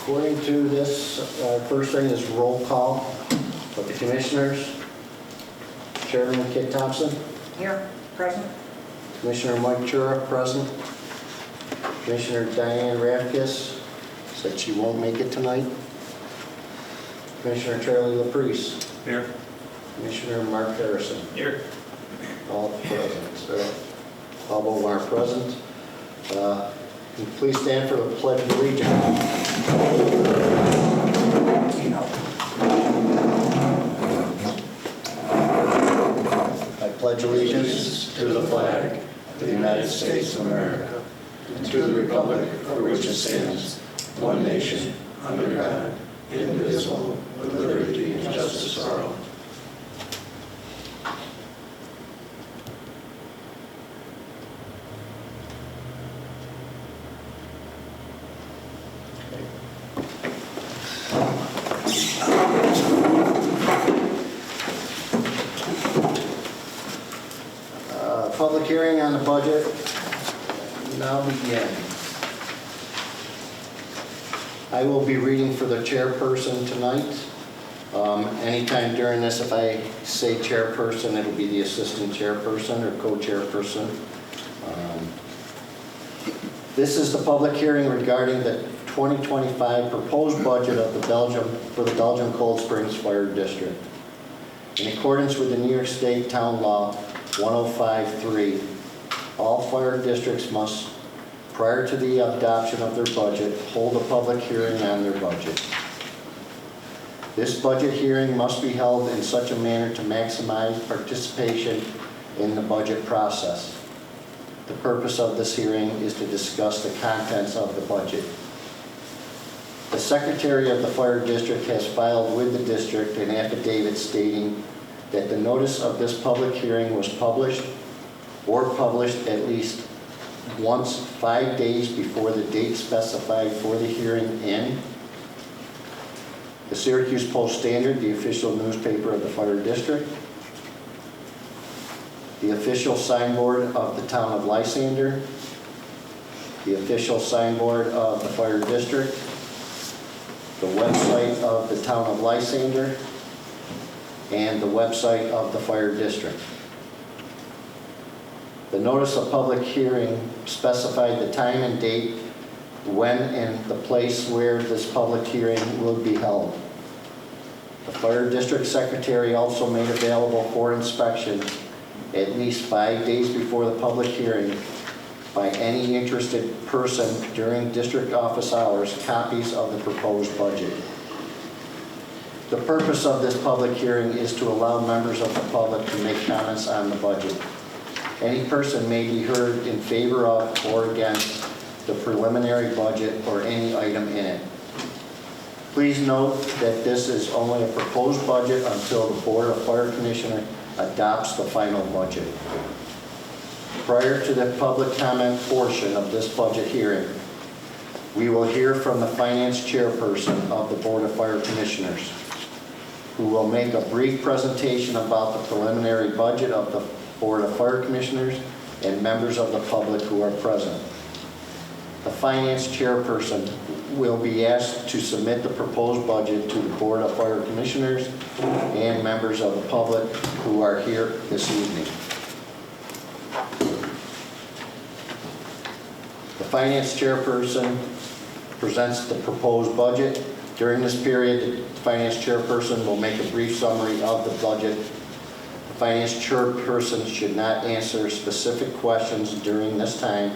According to this, first thing is roll call of the commissioners. Chairman Kit Thompson. Here, present. Commissioner Mike Chura, present. Commissioner Diane Radkis said she won't make it tonight. Commissioner Charlie LaPrice. Here. Commissioner Mark Harrison. Here. All present. All but one are present. Please stand for the Pledge of Allegiance. I pledge allegiance to the flag of the United States of America, and to the republic for which it stands, one nation, under God, indivisible, with liberty and justice for all. Public hearing on the budget now begins. I will be reading for the chairperson tonight. Anytime during this, if I say chairperson, it'll be the assistant chairperson or co-chairperson. This is the public hearing regarding the 2025 proposed budget of the Belgium Cold Springs Fire District. In accordance with the New York State Town Law 105.3, all fire districts must, prior to the adoption of their budget, hold a public hearing on their budget. This budget hearing must be held in such a manner to maximize participation in the budget process. The purpose of this hearing is to discuss the contents of the budget. The Secretary of the Fire District has filed with the district an affidavit stating that the notice of this public hearing was published at least once 5 days before the date specified for the hearing in the Syracuse Post-Standard, the official newspaper of the Fire District, the official signboard of the town of Lysander, the official signboard of the Fire District, the website of the town of Lysander, and the website of the Fire District. The notice of public hearing specified the time and date when and the place where this public hearing will be held. The Fire District Secretary also made available for inspection at least 5 days before the public hearing by any interested person during district office hours copies of the proposed budget. The purpose of this public hearing is to allow members of the public to make comments on the budget. Any person may be heard in favor of or against the preliminary budget or any item in it. Please note that this is only a proposed budget until the Board of Fire Commissioners adopts the final budget. Prior to the public comment portion of this budget hearing, we will hear from the Finance Chairperson of the Board of Fire Commissioners, who will make a brief presentation about the preliminary budget of the Board of Fire Commissioners and members of the public who are present. The Finance Chairperson will be asked to submit the proposed budget to the Board of Fire Commissioners and members of the public who are here this evening. The Finance Chairperson presents the proposed budget. During this period, the Finance Chairperson will make a brief summary of the budget. The Finance Chairperson should not answer specific questions during this time,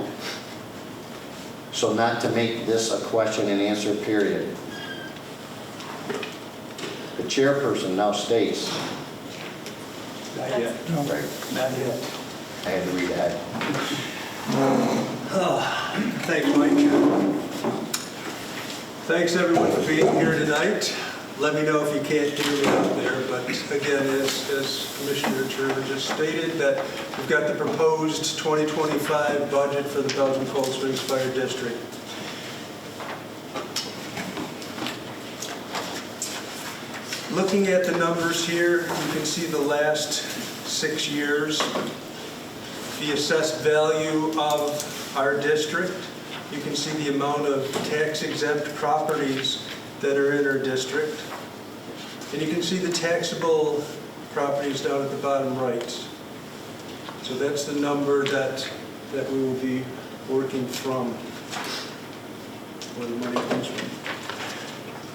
so not to make this a question and answer period. The Chairperson now states. Not yet. No. Right. Not yet. I had to read that. Thanks, Mike. Thanks, everyone, for being here tonight. Let me know if you can't hear me out there, but again, as Commissioner Chura just stated, that we've got the proposed 2025 budget for the Belgium Cold Springs Fire District. Looking at the numbers here, you can see the last 6 years, the assessed value of our district You can see the amount of tax-exempt properties that are in our district. And you can see the taxable properties down at the bottom right. So that's the number that we will be working from, where the money comes from.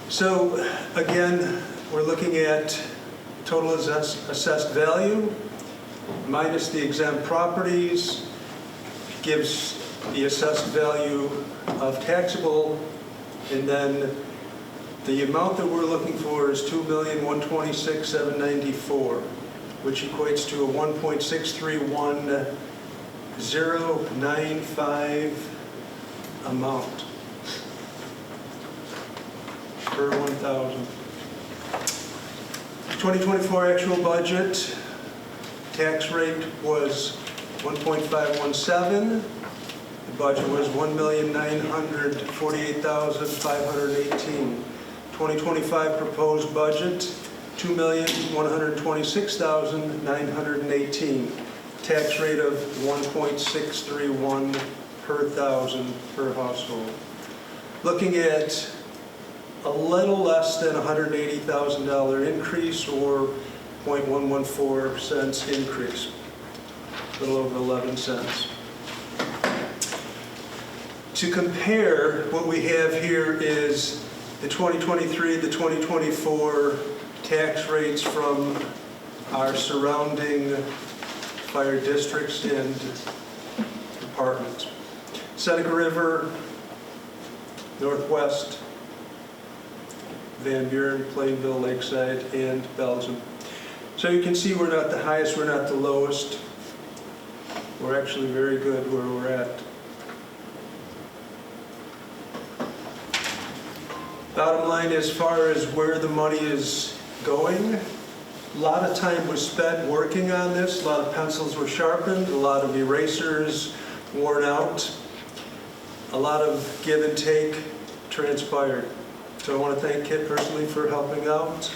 So again, we're looking at total assessed value minus the exempt properties gives the assessed value of taxable, and then the amount that we're looking for is $2,126,794, which equates to a 1.631095 amount per 1,000. 2024 actual budget, tax rate was 1.517. The budget was $1,948,518. 2025 proposed budget, $2,126,918. Tax rate of 1.631 per thousand per household. Looking at a little less than $180,000 increase, or 0.114 cents increase, a little over 11 cents. To compare, what we have here is the 2023, the 2024 tax rates from our surrounding fire districts and departments. Seneca River, Northwest, Van Buren, Plainville, Lakeside, and Belgium. So you can see we're not the highest, we're not the lowest. We're actually very good where we're at. Bottom line, as far as where the money is going, a lot of time was spent working on this. A lot of pencils were sharpened, a lot of erasers worn out, a lot of give and take transpired. So I want to thank Kit personally for helping out,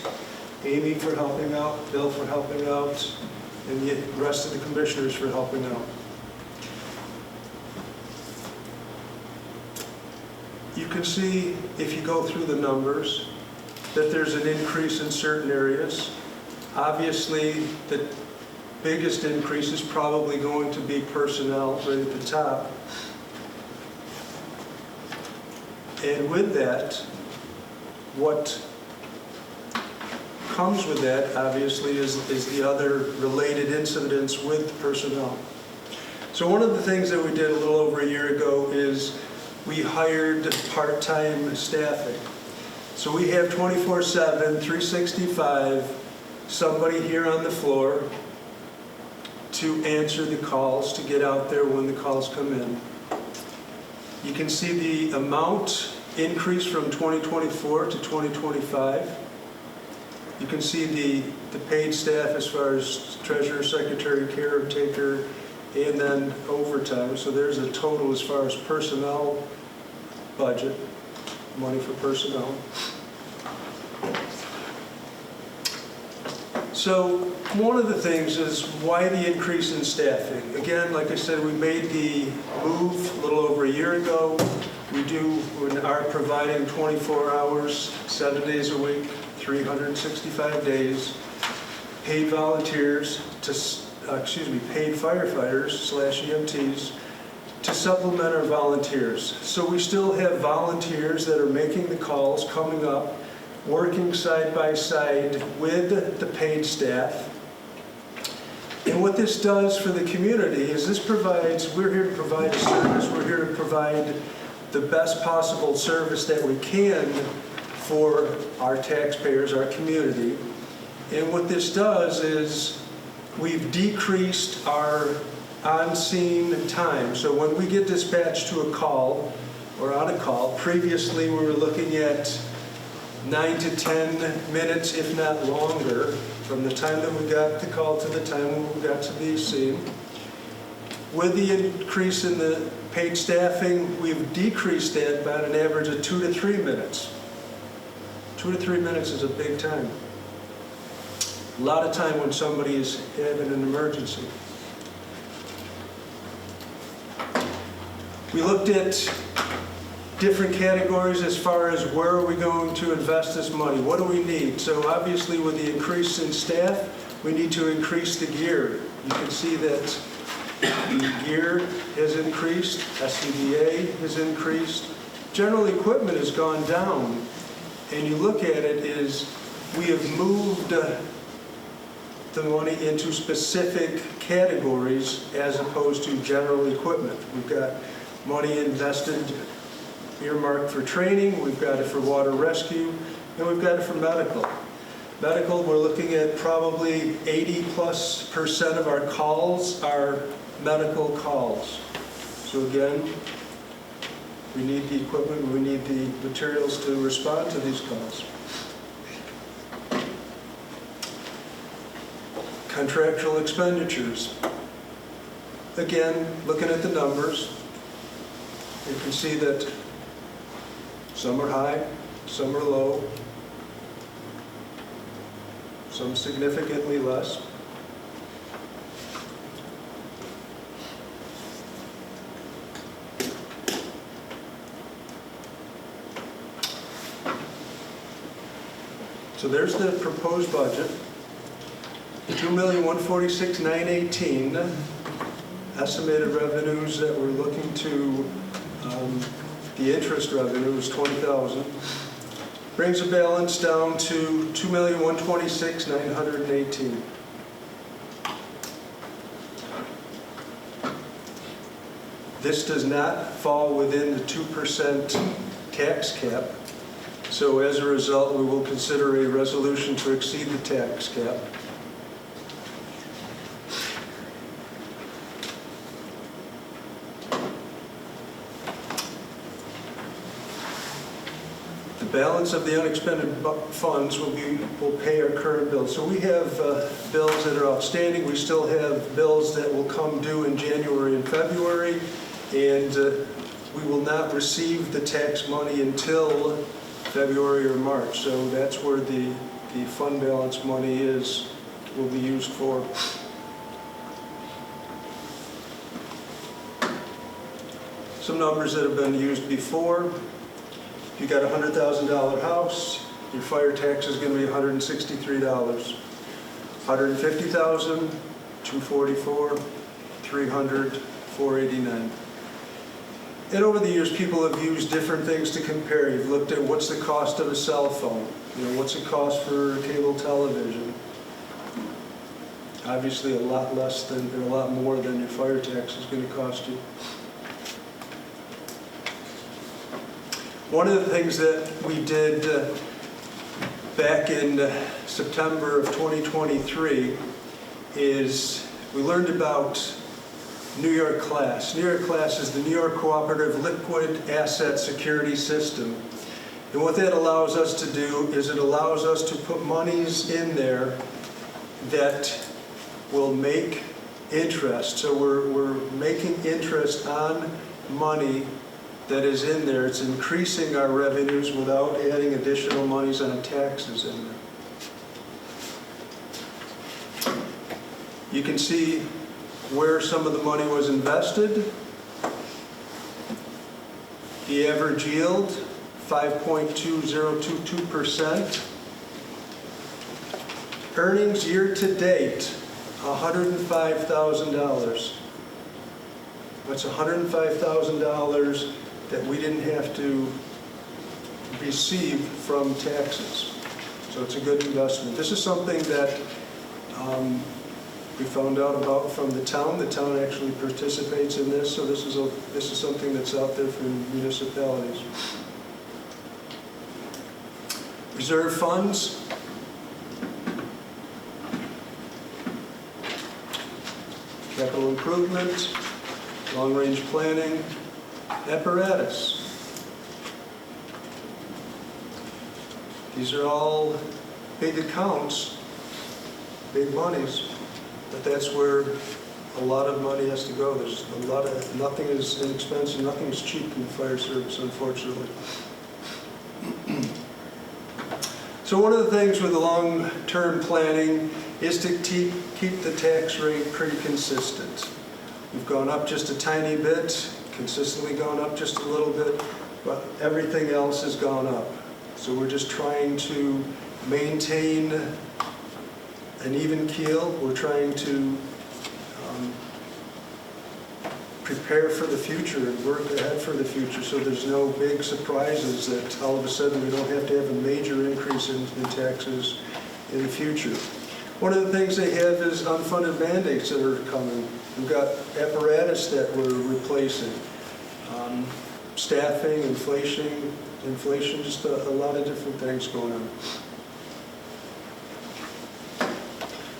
Amy for helping out, Bill for helping out, and the rest of the commissioners for helping out. You can see, if you go through the numbers, that there's an increase in certain areas. Obviously, the biggest increase is probably going to be personnel right at the top. And with that, what comes with that, obviously, is the other related incidents with personnel. So one of the things that we did a little over a year ago is we hired part-time staffing. So we have 24/7, 365, somebody here on the floor to answer the calls, to get out there when the calls come in. You can see the amount increase from 2024 to 2025. You can see the paid staff as far as treasurer, secretary, caretaker, and then overtime. So there's a total as far as personnel budget, money for personnel. So one of the things is why the increase in staffing. Again, like I said, we made the move a little over a year ago. We are providing 24 hours, 7 days a week, 365 days, paid volunteers paid firefighters / EMTs to supplement our volunteers. So we still have volunteers that are making the calls, coming up, working side by side with the paid staff. And what this does for the community is we're here to provide a service, we're here to provide the best possible service that we can for our taxpayers, our community. And what this does is we've decreased our on-scene time. So when we get dispatched to a call or on a call, previously we were looking at 9 to 10 minutes, if not longer, from the time that we got the call to the time when we got to the scene. With the increase in the paid staffing, we've decreased that by an average of 2 to 3 minutes. 2 to 3 minutes is a big time. A lot of time when somebody is having an emergency. We looked at different categories as far as where are we going to invest this money? What do we need? So obviously with the increase in staff, we need to increase the gear. You can see that the gear has increased, SCBA has increased. General equipment has gone down. And you look at it is we have moved the money into specific categories as opposed to general equipment. We've got money invested, earmarked for training, we've got it for water rescue, and we've got it for medical. Medical, we're looking at probably 80+% of our calls are medical calls. So again, we need the equipment, we need the materials to respond to these calls. Contractual expenditures. Again, looking at the numbers, you can see that some are high, some are low, some significantly less. So there's the proposed budget. $2,146,918 estimated revenues that we're looking to, the interest revenue is $20,000. Brings the balance down to $2,126,918. This does not fall within the 2% tax cap. So as a result, we will consider a resolution to exceed the tax cap. The balance of the unexpended funds will pay our current bills. So we have bills that are outstanding. We still have bills that will come due in January and February, and we will not receive the tax money until February or March. So that's where the fund balance money will be used for. Some numbers that have been used before. If you got a $100,000 house, your fire tax is going to be $163. $150,000, $244, $300, $489. And over the years, people have used different things to compare. You've looked at what's the cost of a cell phone, what's the cost for cable television. Obviously, a lot more than your fire tax is going to cost you. One of the things that we did back in September of 2023 is we learned about New York Class. New York Class is the New York Cooperative Liquid Asset Security System. And what that allows us to do is it allows us to put monies in there that will make interest. So we're making interest on money that is in there. It's increasing our revenues without adding additional monies on taxes in there. You can see where some of the money was invested. The average yield, 5.2022%. Earnings year to date, $105,000. That's $105,000 that we didn't have to receive from taxes. So it's a good investment. This is something that we found out about from the town. The town actually participates in this, so this is something that's out there for municipalities. Reserve funds. Capital improvement, long-range planning, apparatus. These are all big accounts, big monies, but that's where a lot of money has to go. There's nothing is inexpensive, nothing is cheap in the fire service, unfortunately. So one of the things with the long-term planning is to keep the tax rate pretty consistent. We've gone up just a tiny bit consistently gone up just a little bit, but everything else has gone up. So we're just trying to maintain an even keel. We're trying to prepare for the future and work ahead for the future, so there's no big surprises that all of a sudden we don't have to have a major increase in taxes in the future. One of the things they have is unfunded mandates that are coming. We've got apparatus that we're replacing, staffing, inflation, just a lot of different things going on.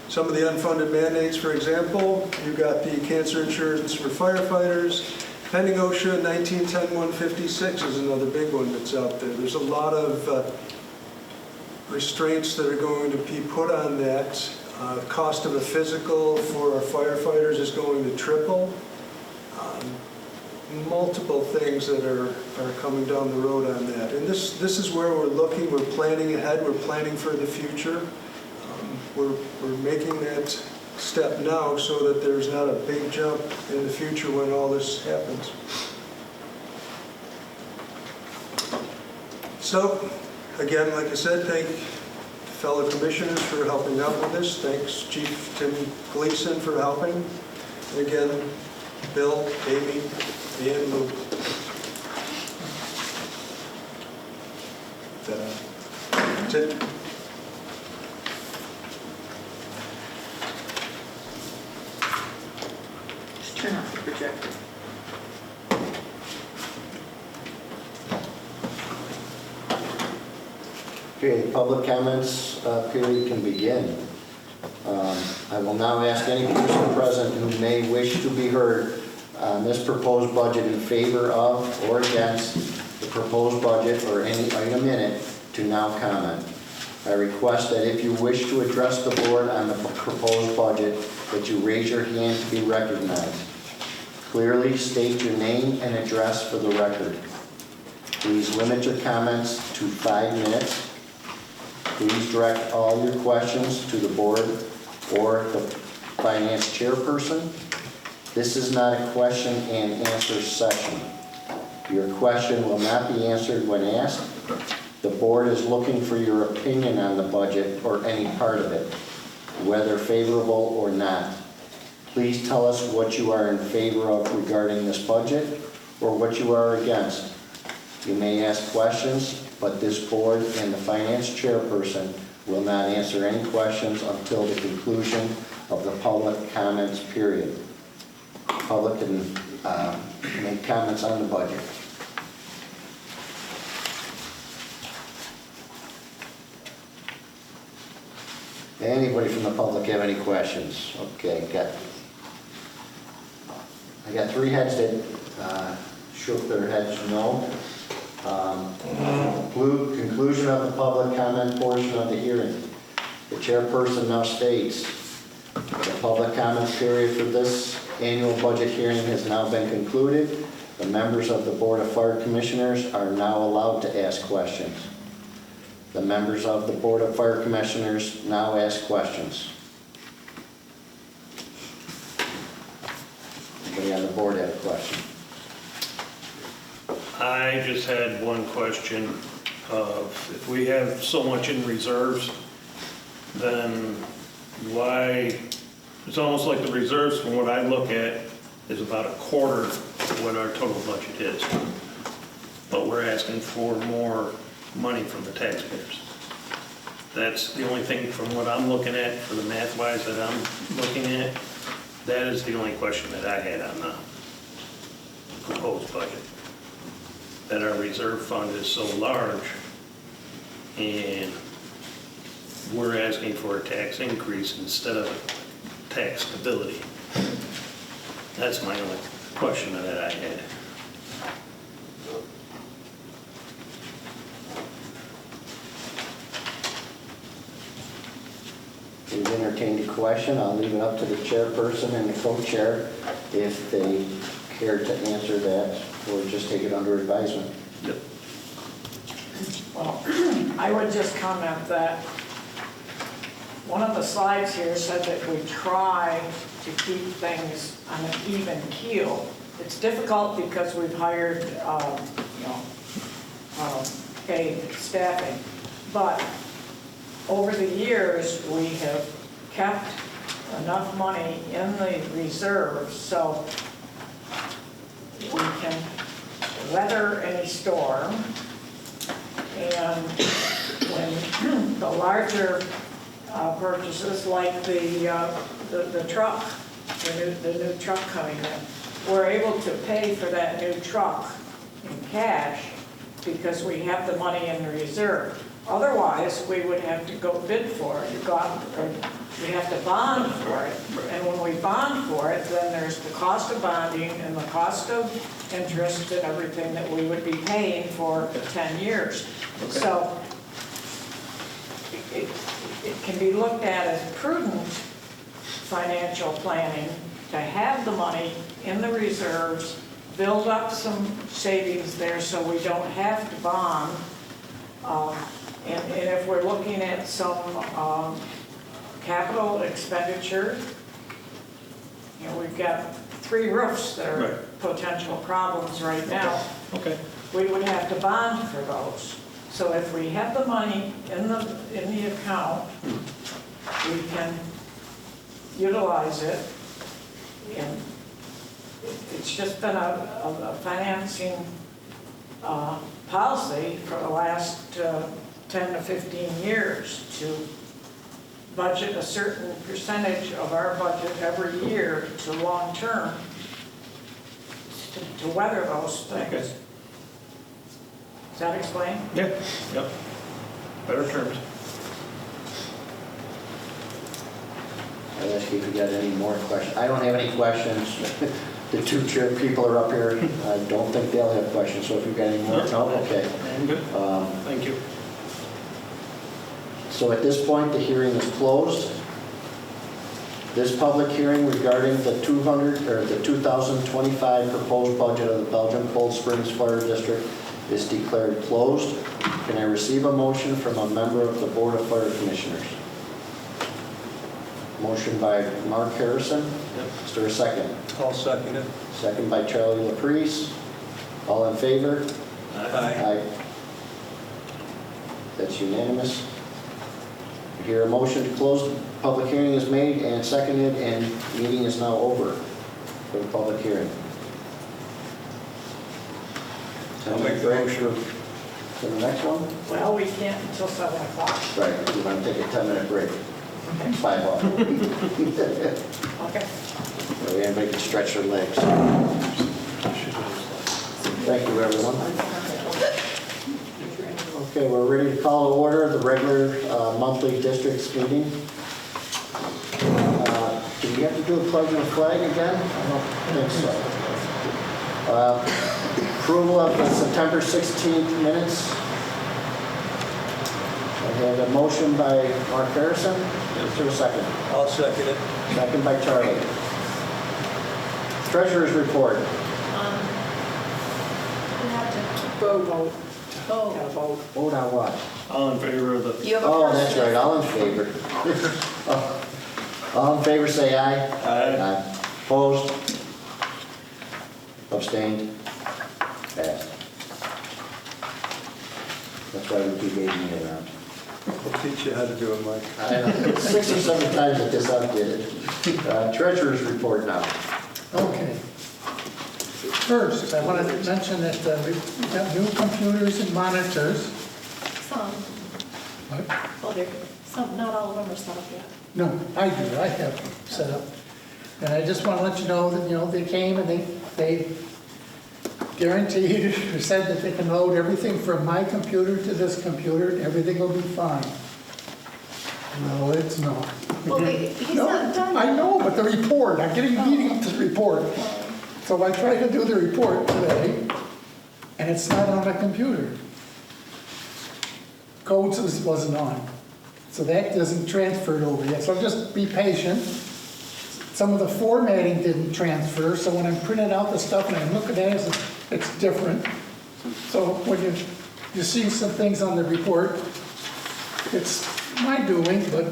Some of the unfunded mandates, for example, you've got the cancer insurance for firefighters. Pending OSHA 1910-156 is another big one that's out there. There's a lot of restraints that are going to be put on that. Cost of a physical for our firefighters is going to triple. Multiple things that are coming down the road on that. And this is where we're looking, we're planning ahead, we're planning for the future. We're making that step now so that there's not a big jump in the future when all this happens. So, again, like I said, thank fellow commissioners for helping out with this. Thanks Chief Tim Gleason for helping. And again, Bill, Amy, and Lou. That's it. Turn off the projector. Okay, the public comments period can begin. I will now ask any person present who may wish to be heard on this proposed budget in favor of or against the proposed budget or any item in it to now comment. I request that if you wish to address the board on the proposed budget, that you raise your hand to be recognized. Clearly state your name and address for the record. Please limit your comments to 5 minutes. Please direct all your questions to the board or the finance chairperson. This is not a question and answer session. Your question will not be answered when asked. The board is looking for your opinion on the budget or any part of it, whether favorable or not. Please tell us what you are in favor of regarding this budget or what you are against. You may ask questions, but this board and the finance chairperson will not answer any questions until the conclusion of the public comments period. Public can make comments on the budget. Anybody from the public have any questions? Okay, I got 3 heads that shook their heads no. Conclusion of the public comment portion of the hearing. The chairperson now states, the public comment period for this annual budget hearing has now been concluded. The members of the Board of Fire Commissioners are now allowed to ask questions. The members of the Board of Fire Commissioners now ask questions. Anybody on the board have a question? I just had one question of, if we have so much in reserves, then why, it's almost like the reserves from what I look at is about a quarter of what our total budget is. But we're asking for more money from the taxpayers. That's the only thing from what I'm looking at, for the math-wise that I'm looking at, that is the only question that I had on the proposed budget. That our reserve fund is so large and we're asking for a tax increase instead of tax stability. That's my only question that I had. We've entertained a question. I'll leave it up to the chairperson and the co-chair if they care to answer that or just take it under advisement. Yep. Well, I would just comment that one of the slides here said that we try to keep things on an even keel. it's difficult because we've hired, paid staffing. But over the years, we have kept enough money in the reserves so we can weather any storm. And when the larger purchases, like the truck, the new truck coming in, we're able to pay for that new truck in cash because we have the money in the reserve. Otherwise, we would have to go bid for it, we have to bond for it. And when we bond for it, then there's the cost of bonding and the cost of interest and everything that we would be paying for 10 years. Okay. So it can be looked at as prudent financial planning to have the money in the reserves, build up some savings there so we don't have to bond. And if we're looking at some capital expenditure, we've got 3 roofs that are Right. potential problems right now. Okay. We would have to bond for those. So if we have the money in the account, we can utilize it. And it's just been a financing policy for the last 10 to 15 years to budget a certain percentage of our budget every year to long-term to weather those things. Okay. Does that explain? Yeah, yep. Better terms. I'll ask you if you got any more questions. I don't have any questions. The 2 chair people are up here. I don't think they'll have questions, so if you've got any more. No? Okay. I'm good. Thank you. So at this point, the hearing is closed. This public hearing regarding the 2025 proposed budget of the Belgium Cold Springs Fire District is declared closed. Can I receive a motion from a member of the Board of Fire Commissioners? Motion by Mark Harrison. Is there a second? I'll second it. Second by Charlie LaPriest. All in favor? Aye. That's unanimous. Here, a motion to close the public hearing is made and seconded, and the meeting is now over for the public hearing. I'll make the motion. For the next one? Well, we can't until 7 o'clock. Right, we're going to take a 10-minute break. Okay. 5 off. Okay. Everybody can stretch their legs. Thank you, everyone. Okay, we're ready to call to order the regular monthly districts meeting. Do we have to do a pledge of the flag again? I don't think so. Approval of the September 16th minutes. I have a motion by Mark Harrison. Is there a second? I'll second it. Second by Charlie. Treasurer's report. We have to Vote. vote. Vote on what? All in favor of the, You have a Oh, first that's and a right, all in favor. All in favor, say aye. Aye. Opposed? Abstained? Passed. That's why we keep waving it around. We'll teach you how to do it, Mike. I know, 6 or 7 times that this outdid it. Treasurer's report now. Okay. First, I want to mention that we've got new computers and monitors. Some, What? well, they're, some, not all of them are set up yet. No, I do, I have them set up. And I just want to let you know that, they came and they guaranteed, or said that they can load everything from my computer to this computer, and everything will be fine. No, it's not. Well, he's No, not done I yet. know, but the report, I'm getting meeting up to the report. So I tried to do the report today, and it's not on my computer. Codes wasn't on. So that doesn't transfer over yet, so just be patient. Some of the formatting didn't transfer, so when I'm printing out the stuff and I'm looking at it, it's different. So when you see some things on the report, it's my doing, but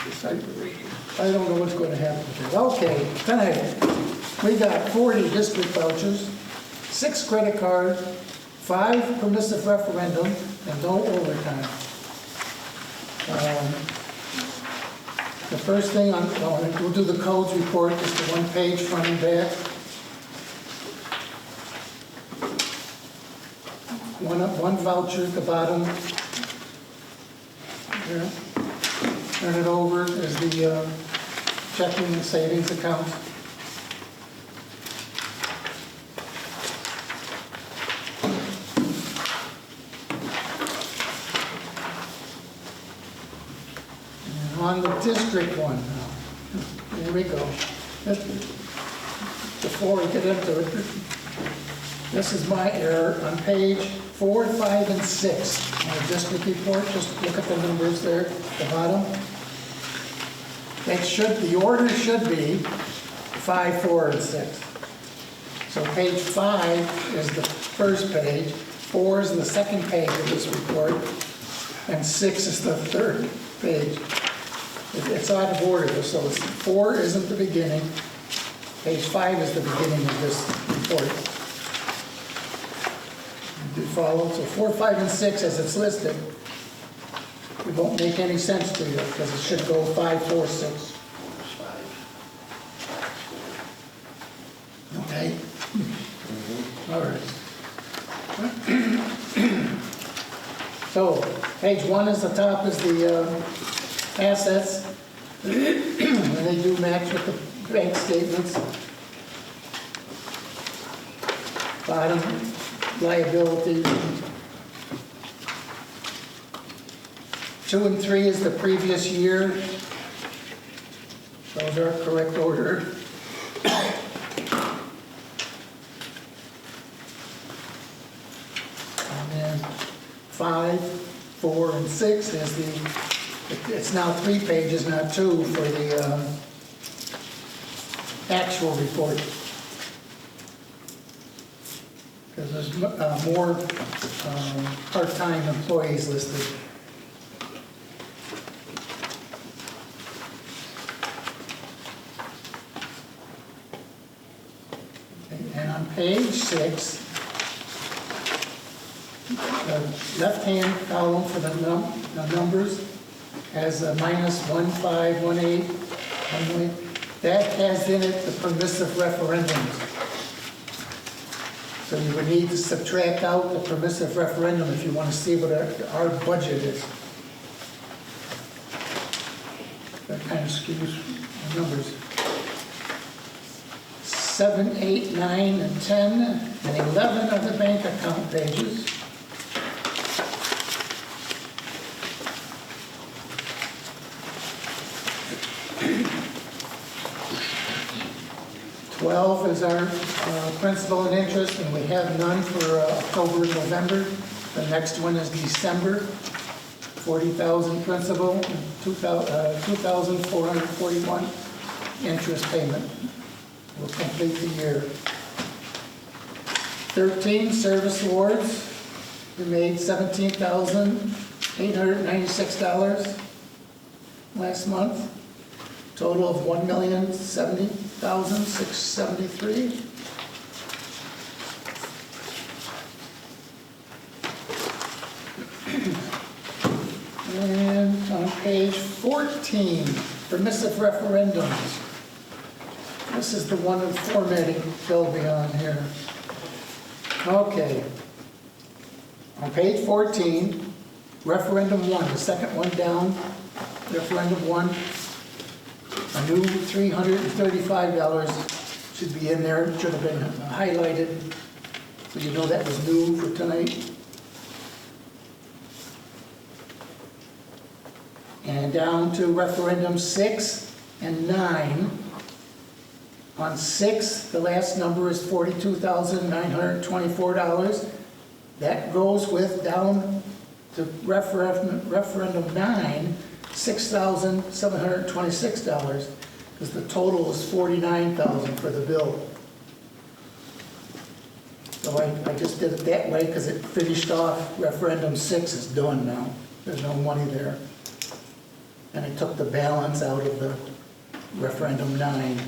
I don't know what's going to happen with it. Okay, tonight, we got 40 district vouchers, 6 credit cards, 5 permissive referendum, and no overtime. The first thing, we'll do the codes report, just the one page front and back. One voucher at the bottom. There. Turn it over as the checking and savings account. And on the district one now. Here we go. Before we get into it, this is my error on page 4, 5, and 6 on the district report. Just look at the numbers there at the bottom. The order should be 5, 4, and 6. So page 5 is the first page, 4 is the second page of this report, and 6 is the third page. It's out of order, so 4 isn't the beginning. Page 5 is the beginning of this report. You follow? So 4, 5, and 6 as it's listed, it won't make any sense to you because it should go 5, 4, 6. Okay? All right. So page 1 is the top is the assets. And they do match with the bank statements. Bottom, liability. 2 and 3 is the previous year. Those are correct order. And then 5, 4, and 6 is it's now 3 pages, not 2, for the actual report. Because there's more part-time employees listed. Okay, and on page 6, the left-hand column for the numbers has a minus 1518. That has in it the permissive referendums. So you would need to subtract out the permissive referendum if you want to see what our budget is. That kind of skews the numbers. 7, 8, 9, and 10, and 11 are the bank account pages. 12 is our principal and interest, and we have none for October and November. The next one is December, 40,000 principal, and 2,441 interest payment. We'll complete the year. 13 service awards. We made $17,896 last month. Total of $1,070,673. And on page 14, permissive referendums. This is the one with formatting Philby on here. Okay. On page 14, referendum 1, the second one down, referendum 1. A new $335 should be in there. It should have been highlighted so you know that was new for tonight. And down to referendum 6 and 9. On 6, the last number is $42,924. That goes with down to referendum 9, $6,726, because the total is $49,000 for the bill. So I just did it that way because it finished off. Referendum 6 is done now. There's no money there. and I took the balance out of the referendum 9.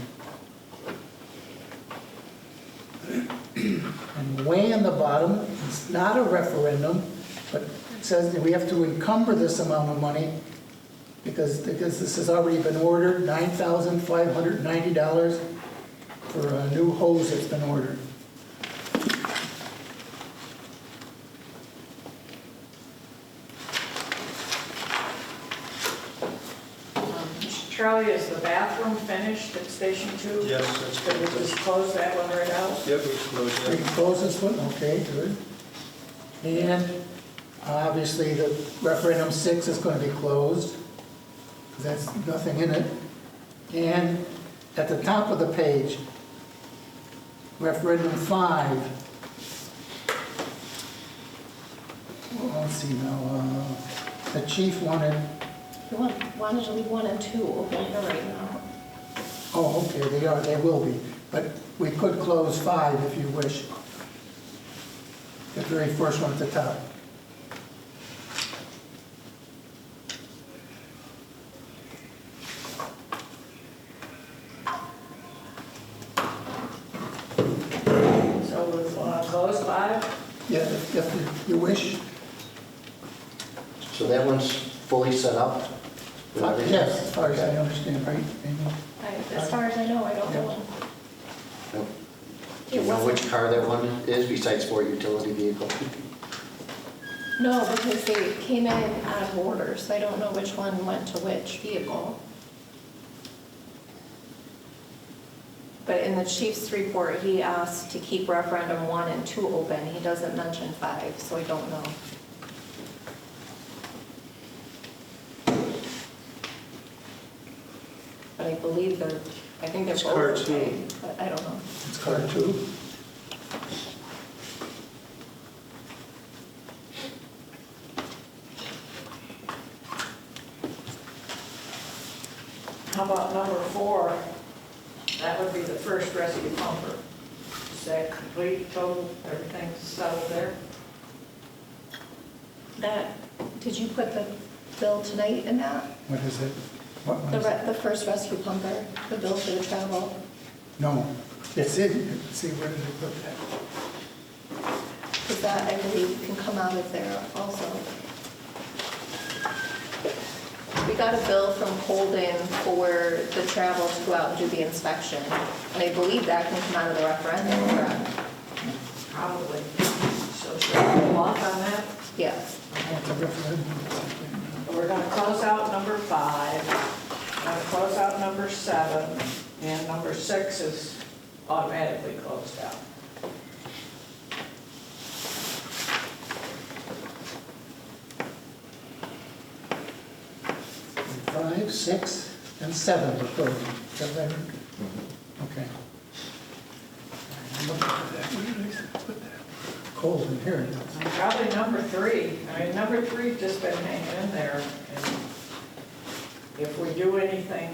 And way in the bottom, it's not a referendum, but it says that we have to encumber this amount of money because this has already been ordered, $9,590 for a new hose that's been ordered. Charlie, is the bathroom finished at Station 2? Yes, that's Could we just close that one right out? Yep, we closed We that. can close this one, okay, good. And obviously the referendum 6 is going to be closed, because that's nothing in it. And at the top of the page, referendum 5. Well, let's see now, the chief wanted, You wanted to leave 1 and 2 open for right now. oh, okay, they will be. But we could close 5 if you wish. The very first one at the top. So we want to close 5? Yeah, if you wish. So that one's fully set up? with everything? Yes, as far as I Okay. understand, right, Amy? As far as I know, I don't know. Nope. Do you know which car that one is besides for utility vehicle? No, because they came in out of order, so I don't know which one went to which vehicle. But in the chief's report, he asked to keep referendum 1 and 2 open. He doesn't mention 5, so I don't know. But I believe I think they're It's both car okay, but I don't know. It's car 2. How about number 4? That would be the first rescue pumper. Is that complete, total, everything's settled there? Did you put the bill tonight in that? What is it? What one is it? The first rescue pumper, the bill for the travel? No, it's in, let's see, where did I put that? Because that, I believe, can come out of there also. We got a bill from Holden for the travel to go out and do the inspection. And I believe that can come out of the referendum, correct? Probably. So should we hold off on that? Yes. It's a referendum. We're going to close out number 5, we're going to close out number 7, and number 6 is automatically closed out. 5, 6, and 7 we're closing. Is that right? Okay. I'm looking for that. Where did I put that? Cold in here. it is. And probably number 3. I mean, number 3 just been hanging in there, and if we do anything,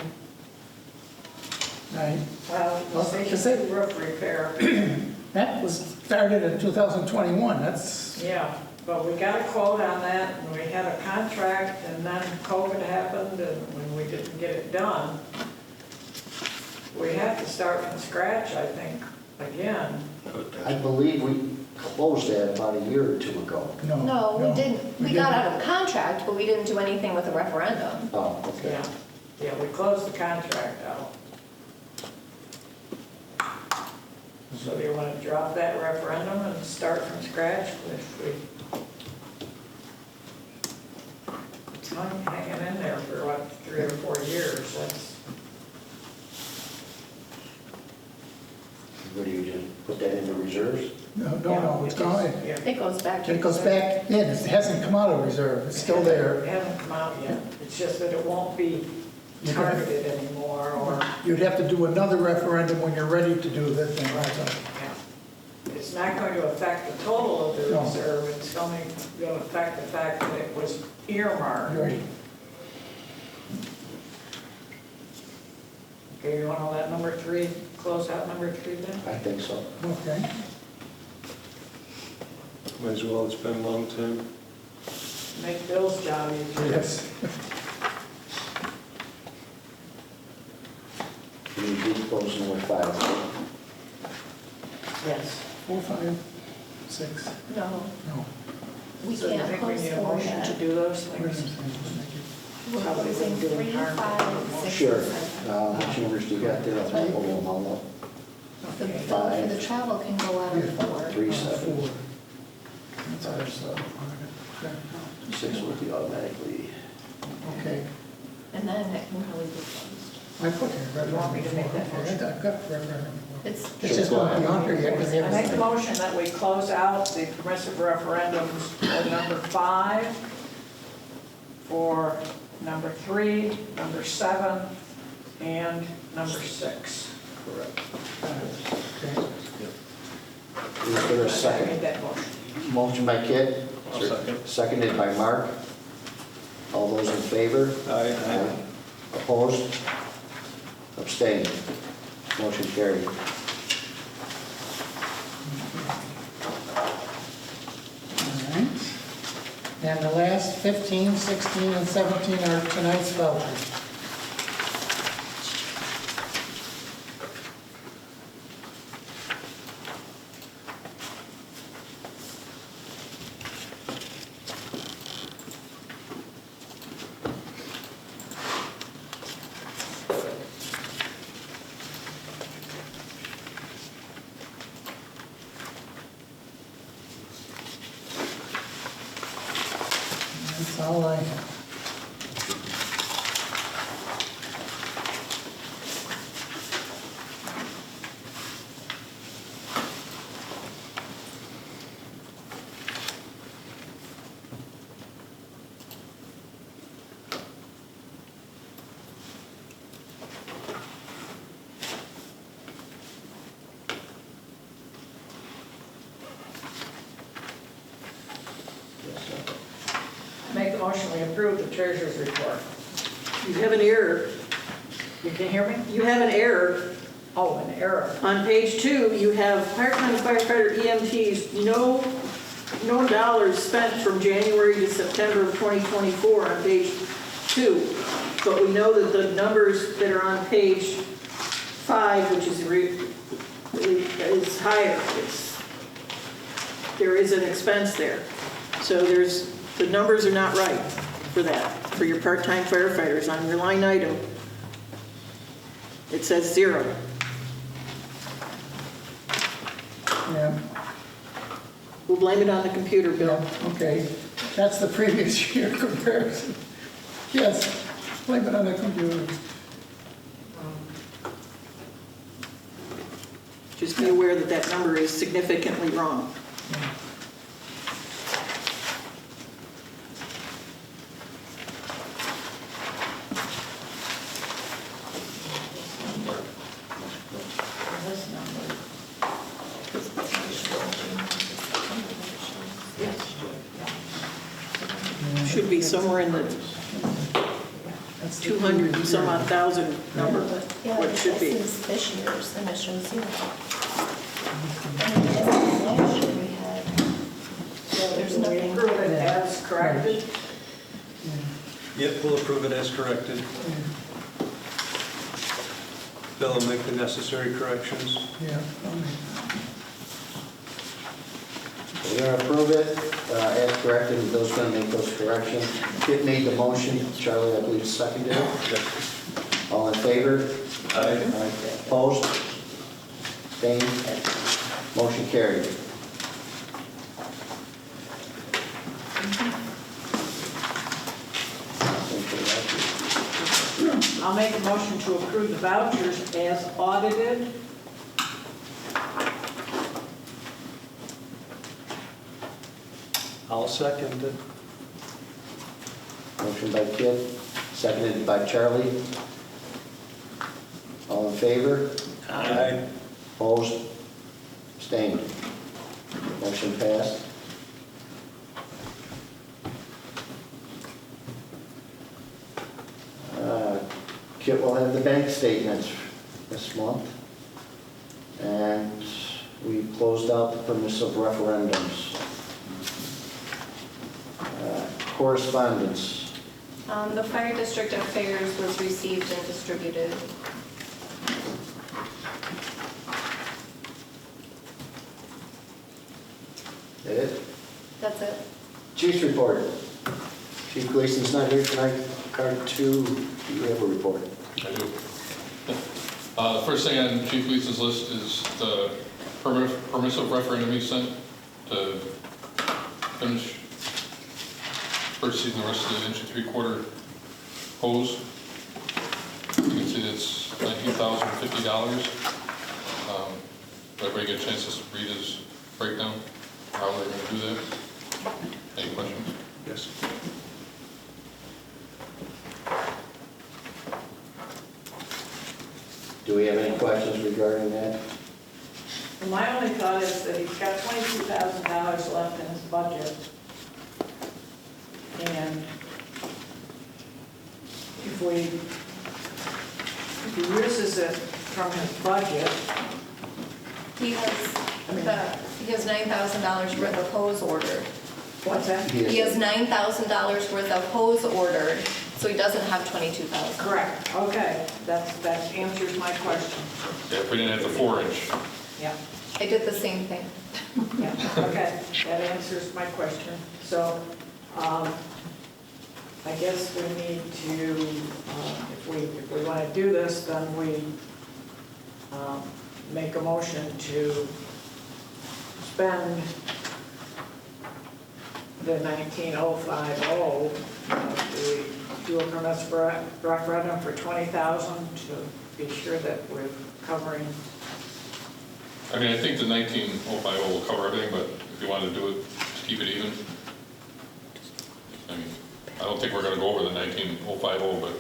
Right. well, Well, station is it- 2 roof repair, That was started in 2021. That's, yeah, but we got a quote on that, and we had a contract, and then COVID happened, and when we didn't get it done, we have to start from scratch, I think, again. I believe we closed that about a year or 2 ago. no. No, we didn't. We got out of the contract, but we didn't do anything with the referendum. Oh, okay. Yeah, yeah, we closed the contract out. So do you want to drop that referendum and start from scratch if we... It's hanging in there for what, 3 or 4 years, that's... What do you do, put that into reserves? No, it's gone. Yeah. It goes back to. It goes back in. It hasn't come out of reserve. It's still there. It hasn't come out yet, it's just that it won't be You're gonna- targeted anymore, or... You'd have to do another referendum when you're ready to do that thing. That's all. Yeah. It's not going to affect the total of the No. reserve, it's going to affect the fact that it was earmarked. Right. Okay, you want to let number 3, close out number 3 then? I think so. Okay. Might as well, it's been a long time. Make Bill's job easier. Yes. Can you do close number 5? Yes. 4, 5, 6, No, no. we So you can't think we need a postpone motion to that. do those Where's things? it? We're Probably closing wouldn't do 3, harm. 5, 6, Sure. and 7. Which numbers do you got there? I'll pull them all up. The bill for the travel can go out of 4. 3, 7. 4. That's our stuff. Okay. 6 will be automatically. Okay. And then it can probably be closed. I put it. You want me to make that motion? I've got referendum. It's, It's just not on here yet because they I make the haven't. motion that we close out the permissive referendums for number 5, for number 3, number 7, and number 6. Correct. Okay. Is there a I second? made that motion. Motion by Kit. I'll second. Seconded by Mark. All those in favor? Aye. Opposed? Abstained? Motion carried. All right. And the last 15, 16, and 17 are tonight's vouchers. That's all I have. Make the motion, we approve the treasurer's report. You have an error. You can hear me? You have an error. Oh, an error. On page 2, you have part-time firefighter EMTs, no dollars spent from January to September of 2024 on page 2. But we know that the numbers that are on page 5, which is higher. There is an expense there. So the numbers are not right for that, for your part-time firefighters. On your line item, it says 0. Yeah, We'll blame it on the computer, Bill. yeah, okay. That's the previous year comparison. Yes, blame it on the computer. Just be aware that that number is significantly wrong. This number. Should be somewhere in the That's the 200 and some odd year. thousand number, yeah, what it should this be. is this year's, and it shows 0. And it is last year we had, there's We nothing. approve it as corrected. Yep, we'll approve it as corrected. Bill will make the necessary corrections. Yeah, We're going to approve it as corrected, and Bill's going to make those corrections. Kit made the motion, Charlie, I believe, seconded it. All in favor? Aye. Opposed? Abstained? Motion carried. I'll make a motion to approve the vouchers as audited. I'll second it. Motion by Kit, seconded by Charlie. All in favor? Aye. Opposed? Abstained? Motion passed. Kit will have the bank statements this month. And we closed out the permissive referendums. Correspondence. The fire district affairs was received and distributed. it? That's it. Chief's report. Chief Gleason's not here tonight. Card 2, do you have a report? I do. First thing on Chief Gleason's list is the permissive referendum he sent to finish purchasing the rest of the 1 3/4 hose. You can see it's $19,050. Everybody get a chance to read his breakdown, how they're going to do that. Any questions? Yes. Do we have any questions regarding that? Well, my only thought is that he's got $22,000 left in his budget. And if he uses it from his budget, He has $9,000 worth of hose ordered. what's that? He has $9,000 worth of hose ordered, so he doesn't have $22,000. Correct, okay, that answers my question. Yeah, if we didn't have the 4-inch. Yeah, I did the same thing. yeah, okay, that answers my question. So, I guess we need to, if we want to do this, then we make a motion to spend the 19,050, we do a permissive referendum for 20,000 to be sure that we're covering. I mean, I think the 19,050 will cover everything, but if you want to do it, to keep it even. I mean, I don't think we're going to go over the 19,050, but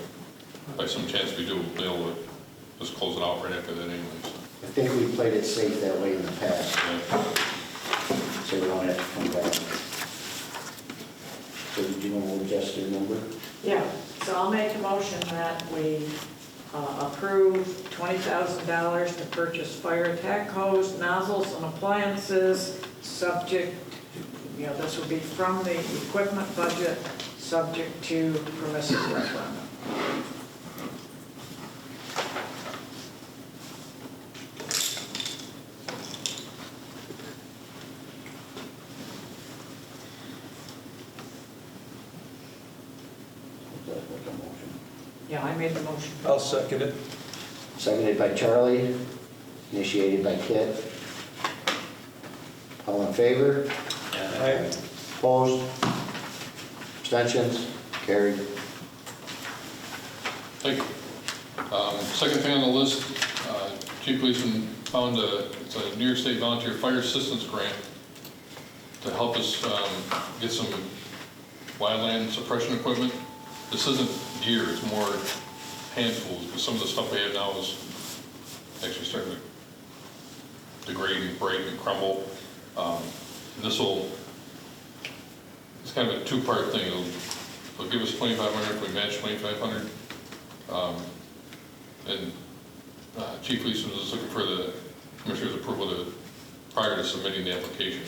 by some chance we do, we'll be able to just close it out right after that anyways. I think we played it safe that way in the past, Yeah. so we don't have to come back. So did you want to adjust your number? Yeah, so I'll make a motion that we approve $20,000 to purchase fire attack hose, nozzles, and appliances, subject, this would be from the equipment budget, subject to permissive referendum. Yeah, I made the motion. I'll second it. Seconded by Charlie, initiated by Kit. All in favor? Aye. Opposed? Abstentions? Carried. Thank you. Second thing on the list, Chief Gleason found it's a New York State Volunteer Fire Assistance Grant to help us get some wildland suppression equipment. This isn't gear, it's more hand tools, because some of the stuff we have now is actually starting to degrade and break and crumble. It's kind of a two-part thing. It'll give us $2,500 if we match $2,500. And Chief Gleason was looking for the Commissioner's approval prior to submitting the application.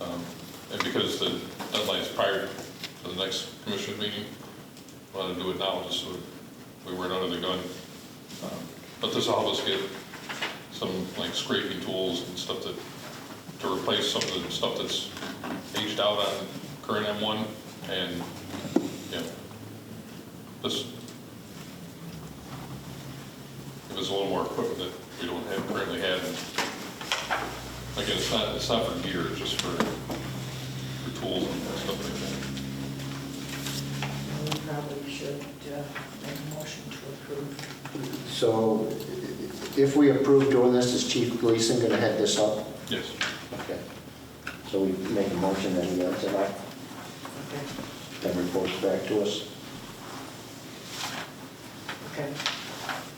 And because the deadline is prior to the next Commissioner's meeting, I wanted to do it now just so we weren't under the gun. But this will help us get some like scraping tools and stuff to replace some of the stuff that's aged out on current M1, and this give us a little more equipment that we don't currently have. And again, it's not for gear, it's just for tools and stuff like that. We probably should make a motion to approve. So if we approve doing this, is Chief Gleason going to head this up? Yes. Okay. So we make a motion and he does it up, Okay. then reports back to us. Okay.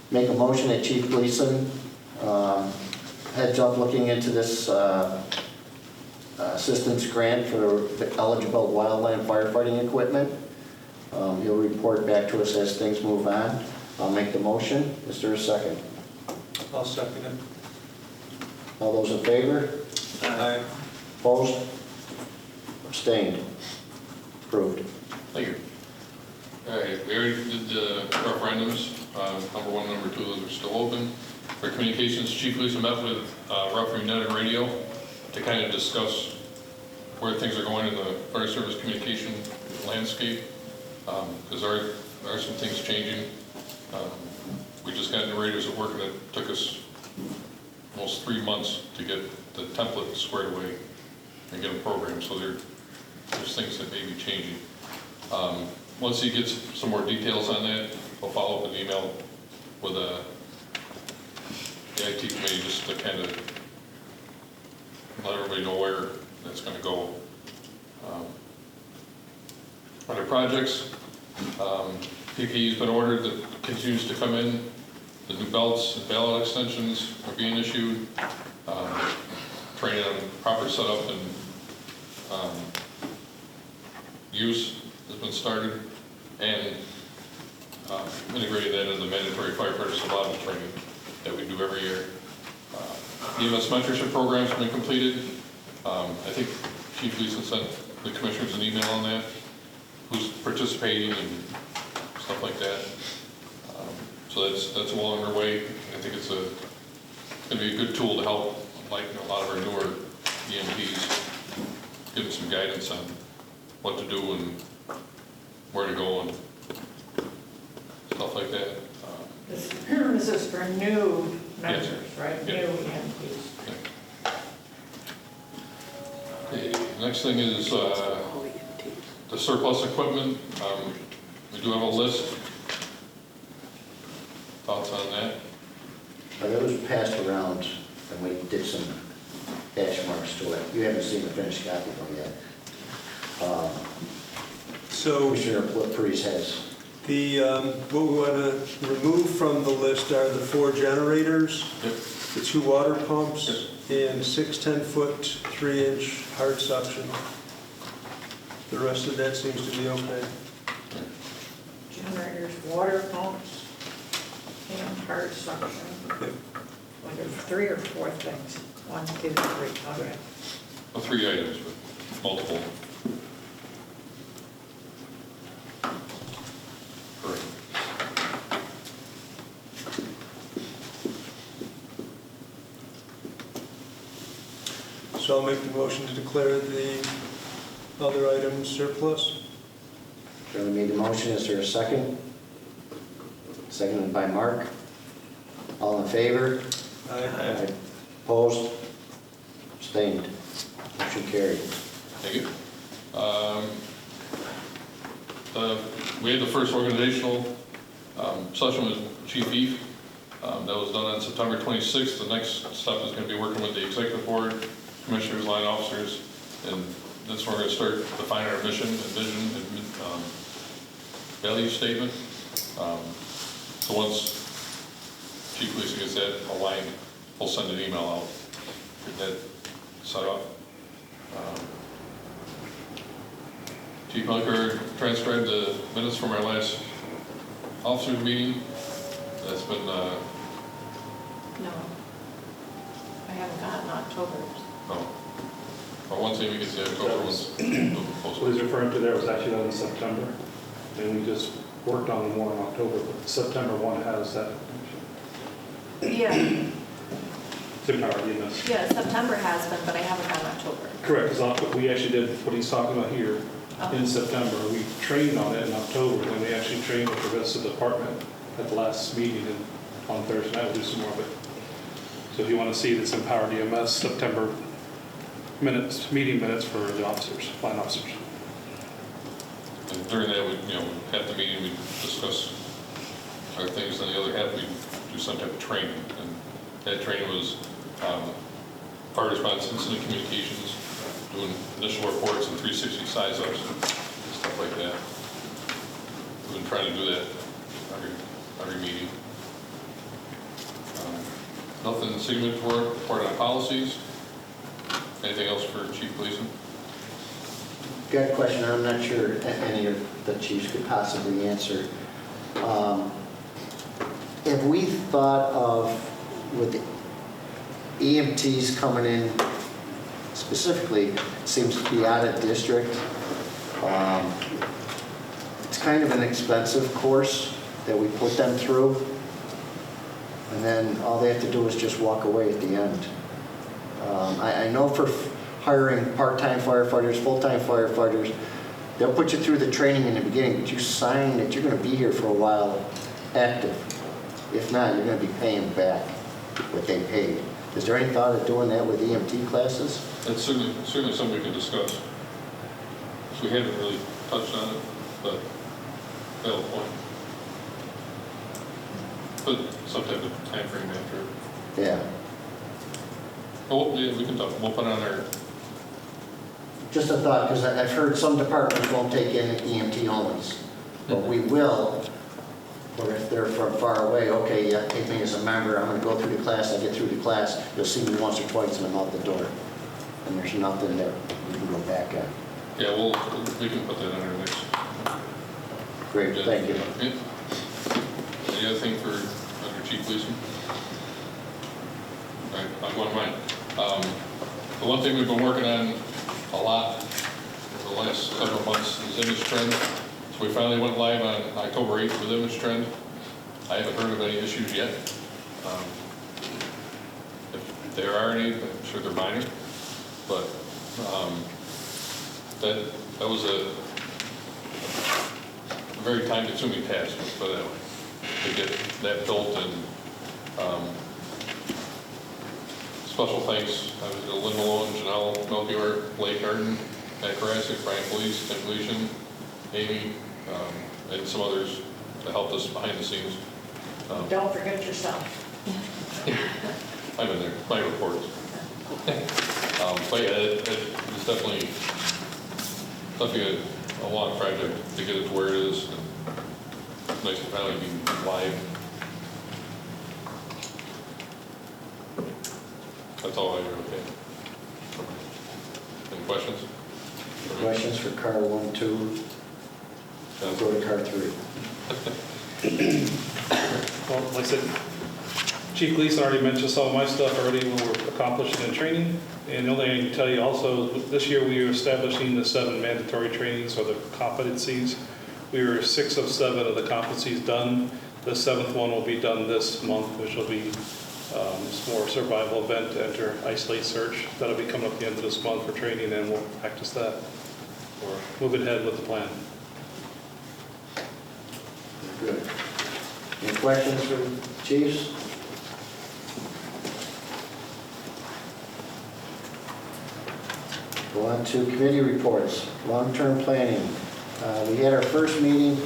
Make a motion that Chief Gleason heads up looking into this assistance grant for the eligible wildland firefighting equipment. He'll report back to us as things move on. I'll make the motion. Is there a second? I'll second it. All those in favor? Aye. Opposed? Abstained? Approved. Thank you. All right, we already did the referendums. Number 1, number 2, those are still open. For communications, Chief Gleason met with Rough United Radio to kind of discuss where things are going in the fire service communication landscape, because there are some things changing. We just got new radios at work, and it took us almost 3 months to get the template squared away and get them programmed, so there's things that may be changing. Once he gets some more details on that, I'll follow up an email with the IT committee just to kind of let everybody know where that's going to go. Other projects, PPE's been ordered that continues to come in. The new belts and ballot extensions are being issued. Training on proper setup and use has been started, and integrating that into the mandatory firefighter survival training that we do every year. EMS mentorship program's been completed. I think Chief Lisa sent the commissioners an email on that, who's participating and stuff like that. So that's well underway. I think it's going to be a good tool to help, like a lot of our newer EMPs, give them some guidance on what to do and where to go and stuff like that. This is for new members, Yes. right? Yeah. New EMTs. Okay, next thing is the surplus equipment. We do have a list. Thoughts on that? That was passed around, and we did some hash marks to it. You haven't seen the finished copy of it yet. So Commissioner Priest has. what we want to remove from the list are the 4 generators, Yep. the 2 water pumps, and 6 10-foot, 3-inch hard suction. The rest of that seems to be okay. Generators, water pumps, and hard suction. Like there's 3 or 4 things. 1, 2, 3, okay. Well, 3 items, but multiple. Correct. So I'll make the motion to declare the other items surplus. Charlie made the motion. Is there a second? Seconded by Mark. All in favor? Aye. Opposed? Abstained? Motion carried. Thank you. We had the first organizational session with Chief Eve. That was done on September 26th. The next step is going to be working with the executive board, commissioners, line officers, and that's where we're going to start defining our mission and vision and value statement. So once Chief Lisa gets that aligned, we'll send an email out, get that set up. Chief Melker transcribed the minutes from our last officers meeting. That's been, No. I haven't gotten October's. or once Amy gets the October ones, we'll post What he's it. referring to there was actually done in September, and we just worked on the one in October, but the September one has that Yeah, it's empowered EMS. yeah, September has been, but I haven't gotten October. Correct, because we actually did what he's talking about here in September. We trained on it in October, and we actually trained with the rest of the department at the last meeting and on Thursday night. We'll do some more of it. So if you want to see this empowered EMS September minutes, meeting minutes for the officers, line officers. And during that, we, at the meeting, we discuss our things, and the other half, we do some type of training. And that training was fire response incident communications, doing initial reports and 360 size-ups, stuff like that. We've been trying to do that every meeting. Nothing signatory report on policies. Anything else for Chief Gleason? Got a question I'm not sure any of the chiefs could possibly answer. Have we thought of, with the EMTs coming in, specifically, seems to be out of district, it's kind of an expensive course that we put them through, and then all they have to do is just walk away at the end. I know for hiring part-time firefighters, full-time firefighters. They'll put you through the training in the beginning, but you sign that you're gonna be here for a while active. If not, you're gonna be paying back what they paid. Is there any thought of doing that with EMT classes? That's certainly something we can discuss. We haven't really touched on it, but valid point. But some type of time frame after. Yeah. Oh, yeah, we can talk, we'll put it on there. Just a thought, because I've heard some departments won't take in EMT onlys, but we will. Or if they're from far away, okay, yeah, take me as a member, I'm gonna go through the class, I get through the class, you'll see me once or twice and I'm out the door. And there's nothing that we can go back at. Yeah, we can put that on our next. Great, thank you. Yeah. Any other thing for under Chief Gleason? All right, I'll go on mine. The one thing we've been working on a lot over the last several months is image trend. So we finally went live on October 8th with image trend. I haven't heard of any issues yet. If there are any, I'm sure they're minor, but that was a very time-consuming task, let's put it that way, to get that built. And special thanks, I was to Lynn Malone, Janelle Melchior, Blake Garden, Matt Karasik, Brian Police, Tim Gleason, Amy, and some others that helped us behind the scenes. Don't forget yourself. I'm in there, my reports. But yeah, it's definitely a long project to get it to where it is. And it's nice to finally be live. That's all I have. Okay. Any questions? Questions for car 1, 2? I'll go to car 3. Well, like I said, Chief Gleason already mentioned some of my stuff already when we're accomplishing in training. And the only thing I can tell you also, this year we are establishing the 7 mandatory trainings or the competencies. We were 6 of 7 of the competencies done. The 7th one will be done this month, which will be more survival event to enter isolate search. That'll be coming up at the end of this month for training, and we'll practice that. We're moving ahead with the plan. Good. Any questions for chiefs? Go on to committee reports. Long-term planning. We had our first meeting.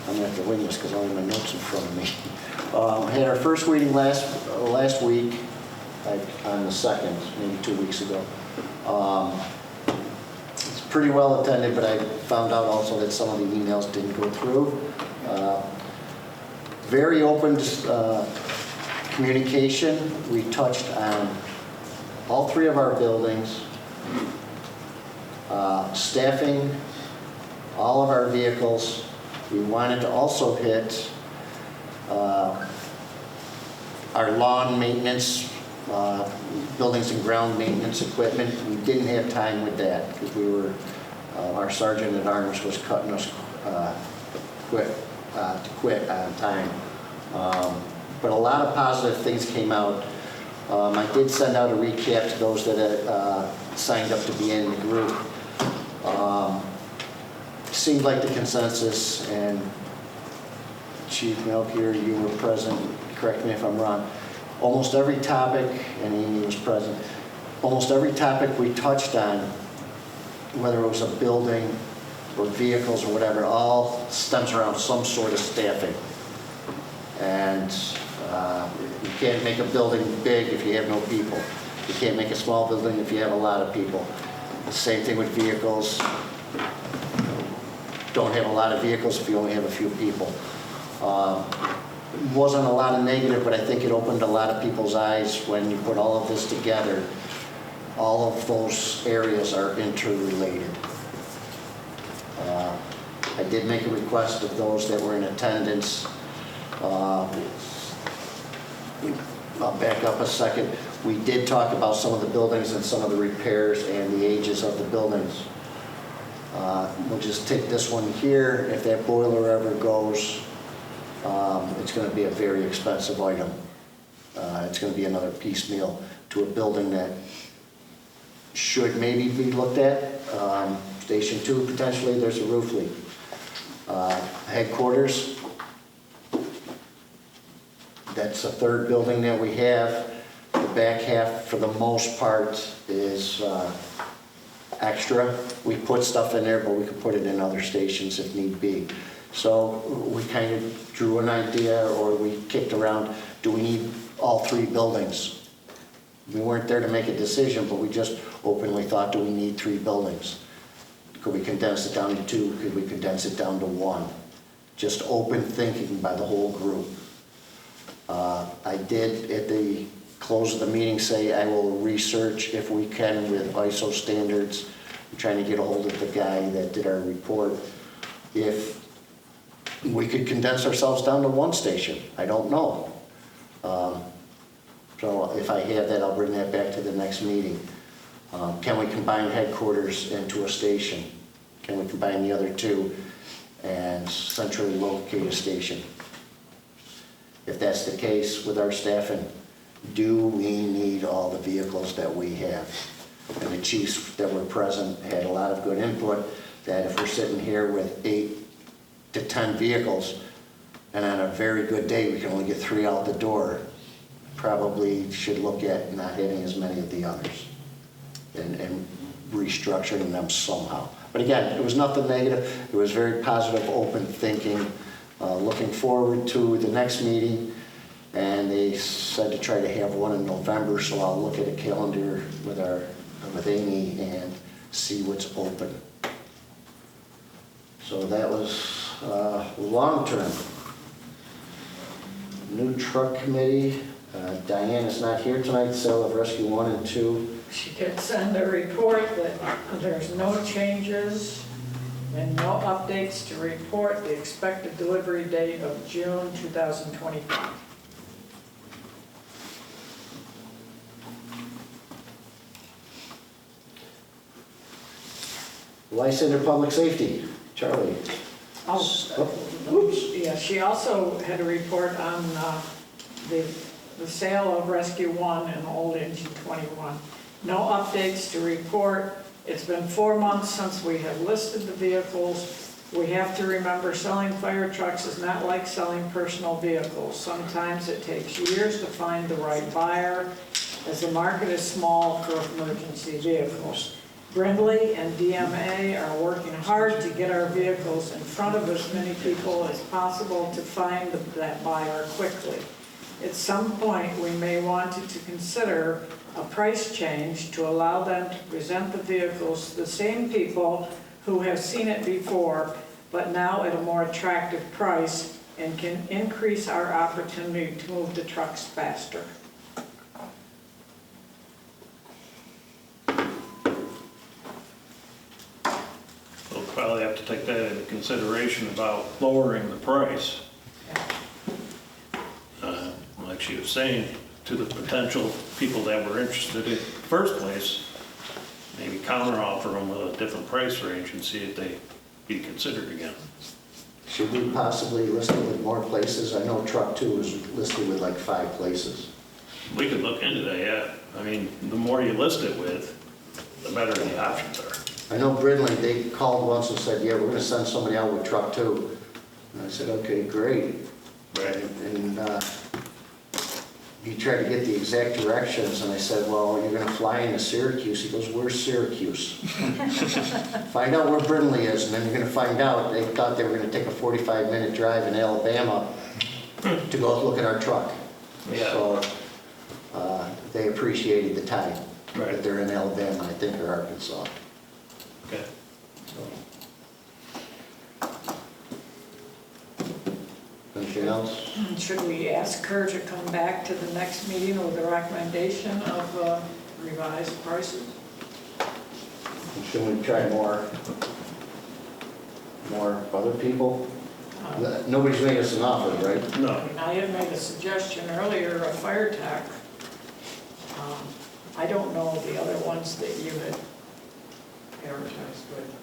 I'm going to have to wing this because I don't have my notes in front of me. We had our first meeting last week, on the 2nd, maybe 2 weeks ago. It's pretty well attended, but I found out also that some of the emails didn't go through. Very open communication. We touched on all 3 of our buildings, staffing, all of our vehicles. We wanted to also hit our lawn maintenance, buildings and ground maintenance equipment. We didn't have time with that because we were, our sergeant at arms was cutting us to quit on time. But a lot of positive things came out. I did send out a recap to those that had signed up to be in the group. Seemed like the consensus, and Chief Melchior, you were present, correct me if I'm wrong, almost every topic, and Amy was present, almost every topic we touched on, whether it was a building or vehicles or whatever, all stems around some sort of staffing. And you can't make a building big if you have no people. You can't make a small building if you have a lot of people. The same thing with vehicles. Don't have a lot of vehicles if you only have a few people. Wasn't a lot of negative, but I think it opened a lot of people's eyes when you put all of this together. All of those areas are interrelated. I did make a request of those that were in attendance. I'll back up a second. We did talk about some of the buildings and some of the repairs and the ages of the buildings. We'll just take this one here. If that boiler ever goes, it's going to be a very expensive item. It's going to be another piecemeal to a building that should maybe be looked at. Station 2, potentially, there's a roof leak. Headquarters, that's the third building that we have. The back half, for the most part, is extra. We put stuff in there, but we could put it in other stations if need be. So we kind of drew an idea, or we kicked around, do we need all 3 buildings? We weren't there to make a decision, but we just openly thought, do we need 3 buildings? Could we condense it down to 2? Could we condense it down to 1? Just open thinking by the whole group. I did, at the close of the meeting, say I will research if we can with ISO standards. I'm trying to get a hold of the guy that did our report. If we could condense ourselves down to 1 station, I don't know. So if I have that, I'll bring that back to the next meeting. Can we combine headquarters into a station? Can we combine the other 2 and centrally locate a station? If that's the case with our staffing, do we need all the vehicles that we have? And the chiefs that were present had a lot of good input that if we're sitting here with 8 to 10 vehicles, and on a very good day we can only get 3 out the door, probably should look at not having as many of the others and restructuring them somehow. But again, it was nothing negative. It was very positive, open thinking, looking forward to the next meeting. And they said to try to have one in November, so I'll look at a calendar with Amy and see what's open. So that was long-term. New truck committee. Diane is not here tonight, sale of Rescue 1 and 2. She did send a report that there's no changes and no updates to report. The expected delivery date of June 2025. License or public safety, Charlie. Oops. Yeah, she also had a report on the sale of Rescue 1 and Old Engine 21. No updates to report. It's been 4 months since we have listed the vehicles. We have to remember selling fire trucks is not like selling personal vehicles. Sometimes it takes years to find the right buyer, as the market is small for emergency vehicles. Brindley and DMA are working hard to get our vehicles in front of as many people as possible to find that buyer quickly. At some point, we may want to consider a price change to allow them to present the vehicles to the same people who have seen it before, but now at a more attractive price, and can increase our opportunity to move the trucks faster. We'll probably have to take that into consideration about lowering the price. Like she was saying, to the potential people that were interested in the first place, maybe counter-offer them with a different price range and see if they be considered again. Should we possibly list it with more places? I know truck 2 is listed with like 5 places. We could look into that, yeah. I mean, the more you list it with, the better the options are. I know Brindley, they called once and said, yeah, we're going to send somebody out with truck 2. And I said, okay, great. Right. And he tried to get the exact directions, and I said, well, you're going to fly into Syracuse. He goes, where's Syracuse? Find out where Brindley is, and then you're going to find out they thought they were going to take a 45-minute drive in Alabama to go look at our truck. Yeah. So they appreciated the time. Right. But they're in Alabama, I think, or Arkansas. Okay. Anything else? Should we ask her to come back to the next meeting with a recommendation of revised prices? Should we try more other people? Nobody's made us an offer, right? No. I had made a suggestion earlier, a fire tech. I don't know the other ones that you had advertised with.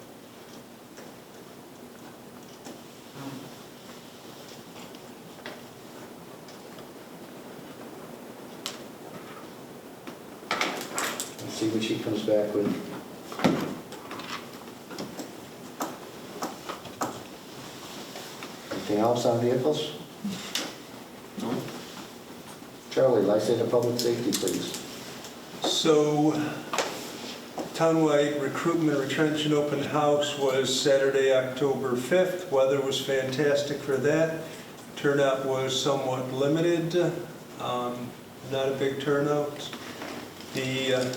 see what she comes back with. Anything else on vehicles? No. Charlie, license to public safety, please. So, townwide recruitment retention open house was Saturday, October 5th. Weather was fantastic for that. Turnout was somewhat limited, not a big turnout. The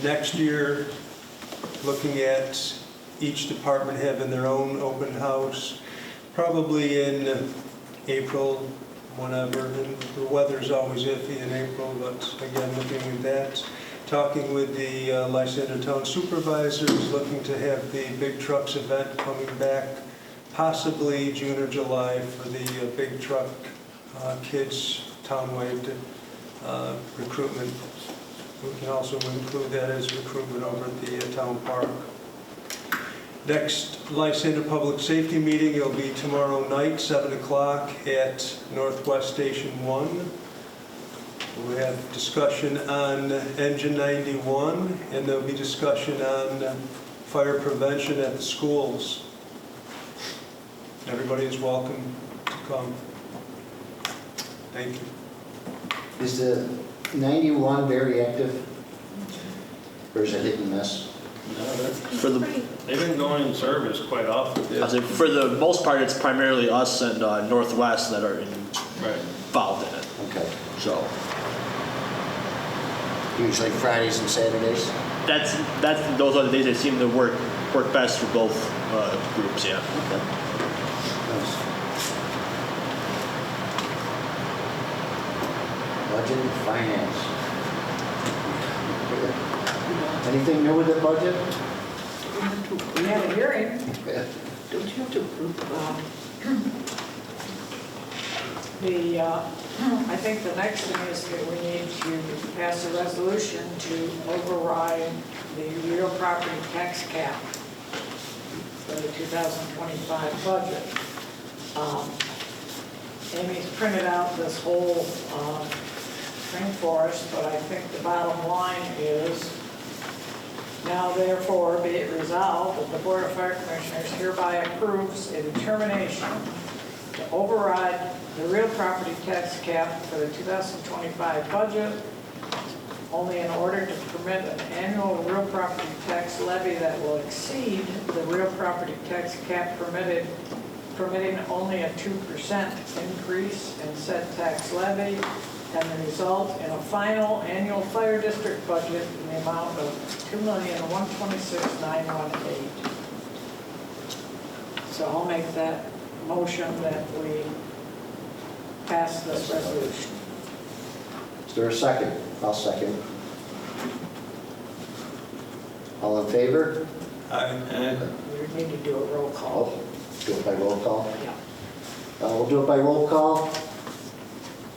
next year, looking at each department having their own open house, probably in April, whenever. And the weather's always iffy in April, but again, looking at that. Talking with the Lysander Town Supervisors, looking to have the big trucks event coming back, possibly June or July for the big truck kids townwide recruitment. We can also include that as recruitment over at the town park. Next Lysander Public Safety meeting, it'll be tomorrow night, 7 o'clock at Northwest Station 1. We have discussion on Engine 91, and there'll be discussion on fire prevention at the schools. Everybody is welcome to come. Thank you. Is the 91 very active? Or is it hit and miss? For the, They've been going in service quite often. I say for the most part, it's primarily us and Northwest that are involved in it. Okay. So Usually Fridays and Saturdays? those are the days that seem to work best for both groups. Yeah. Okay. Nice. Budget and finance. Anything new with the budget? We had a hearing. Don't you have to approve? I think the next thing is that we need to pass a resolution to override the real property tax cap for the 2025 budget. Amy's printed out this whole thing for us, but I think the bottom line is, now therefore be it resolved that the Board of Fire Commissioners hereby approves a determination to override the real property tax cap for the 2025 budget, only in order to permit an annual real property tax levy that will exceed the real property tax cap permitting only a 2% increase in said tax levy, and result in a final annual fire district budget in the amount of $2,126,918. So I'll make that motion that we pass this resolution. Is there a second? I'll second. All in favor? We need to do a roll call. Oh, do it by roll call. Yeah. We'll do it by roll call.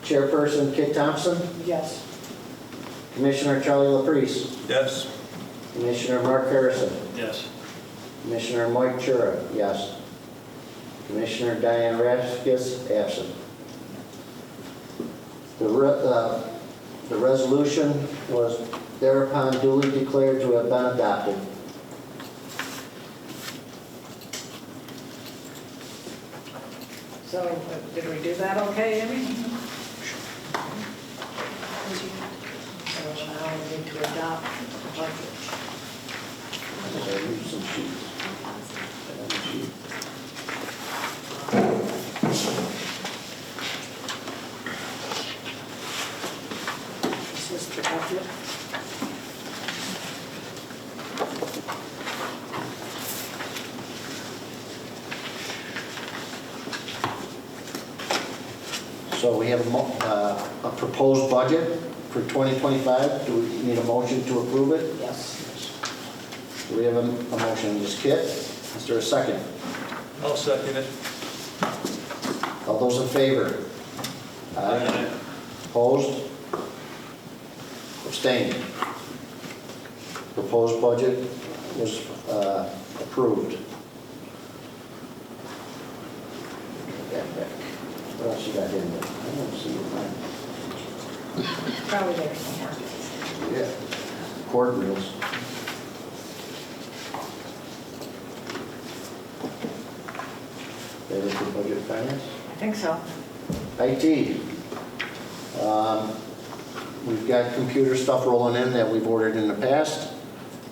Chairperson Kit Thompson, Yes. Commissioner Charlie LaPriest, Yes. Commissioner Mark Harrison, Yes. Commissioner Mike Chura, yes. Commissioner Diane Raskis, absent. The resolution was thereupon duly declared to have been adopted. So did we do that okay, Amy? So now we need to adopt the budget. I need some sheets. I have a sheet. This is the budget. So we have a proposed budget for 2025. Do we need a motion to approve it? Yes. Do we have a motion? Ms. Kit, is there a second? I'll second it. All those in favor? Aye. Opposed? Abstained? Proposed budget was approved. Get that back. What else you got in there? I don't see it. Probably there somewhere. Yeah. court rules. That is for budget finance. I think so. IT. We've got computer stuff rolling in that we've ordered in the past.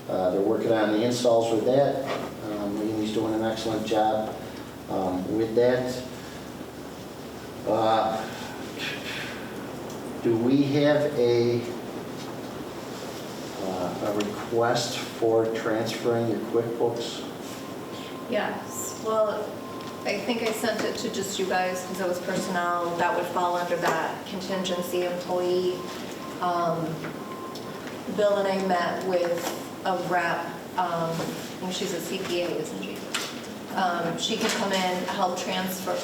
They're working on the installs with that. Amy's doing an excellent job with that. Do we have a request for transferring your QuickBooks? Yes, well, I think I sent it to just you guys because it was personnel. That would fall under that contingency employee. Bill and I met with a rep, I think she's a CPA, isn't she? She can come in, help transfer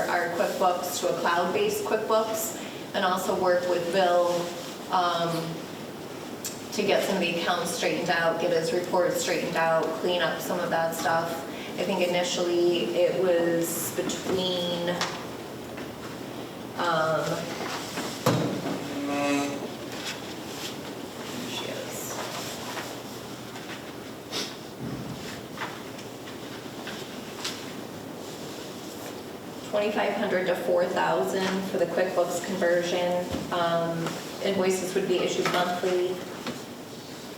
our QuickBooks to a cloud-based QuickBooks, and also work with Bill to get some of the accounts straightened out, get his reports straightened out, clean up some of that stuff. I think initially it was between, she is. $2,500 to $4,000 for the QuickBooks conversion. Invoices would be issued monthly.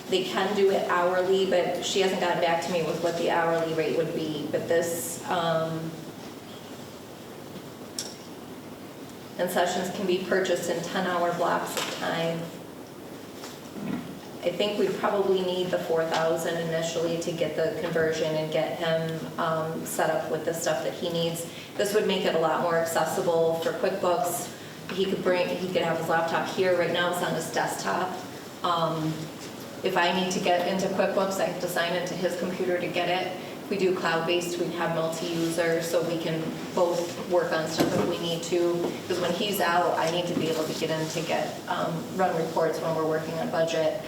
They can do it hourly, but she hasn't gotten back to me with what the hourly rate would be. But this, and sessions can be purchased in 10-hour blocks of time. I think we'd probably need the $4,000 initially to get the conversion and get him set up with the stuff that he needs. This would make it a lot more accessible for QuickBooks. He could have his laptop here. Right now it's on his desktop. If I need to get into QuickBooks, I have to sign into his computer to get it. If we do cloud-based, we have multi-user, so we can both work on stuff if we need to. Because when he's out, I need to be able to get in to run reports when we're working on budget.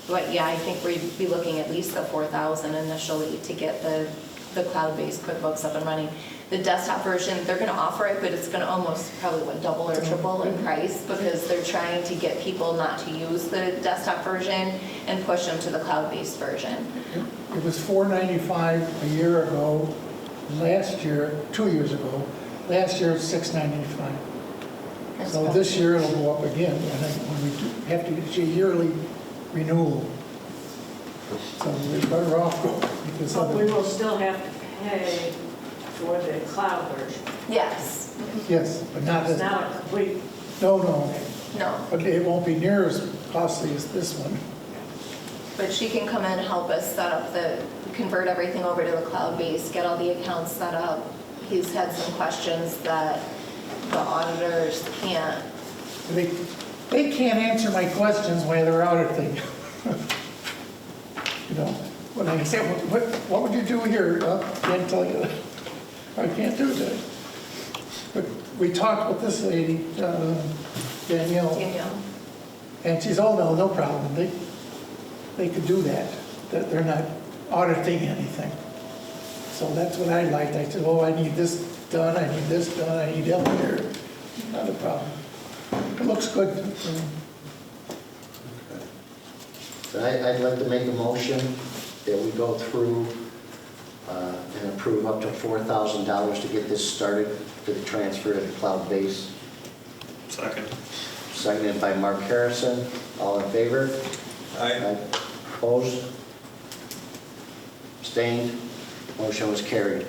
But yeah, I think we'd be looking at least the $4,000 initially to get the cloud-based QuickBooks up and running. The desktop version, they're going to offer it, but it's going to almost probably double or triple in price because they're trying to get people not to use the desktop version and push them to the cloud-based version. It was $495 a year ago. Last year, 2 years ago, last year it's $695. So this year it'll go up again, and then when we have to get a yearly renewal. So we're better off because But we will still have to pay for the cloud version. Yes. yes, but not It's as, not a complete, no, No. but it won't be near as costly as this one. But she can come in and help us set up convert everything over to the cloud base, get all the accounts set up. He's had some questions that the auditors can't. They can't answer my questions while they're auditing. You know, when I say, what would you do here? Can't tell you. I can't do that. But we talked with this lady, Danielle, and she's, oh, no problem. They could do that they're not auditing anything. So that's what I liked. I said, oh, I need this done, I need this done, I need help here. Not a problem. It looks good. So I'd like to make a motion that we go through and approve up to $4,000 to get this started to the transfer to the cloud base. Second. Seconded by Mark Harrison. All in favor? Aye. Opposed? Abstained? Motion was carried.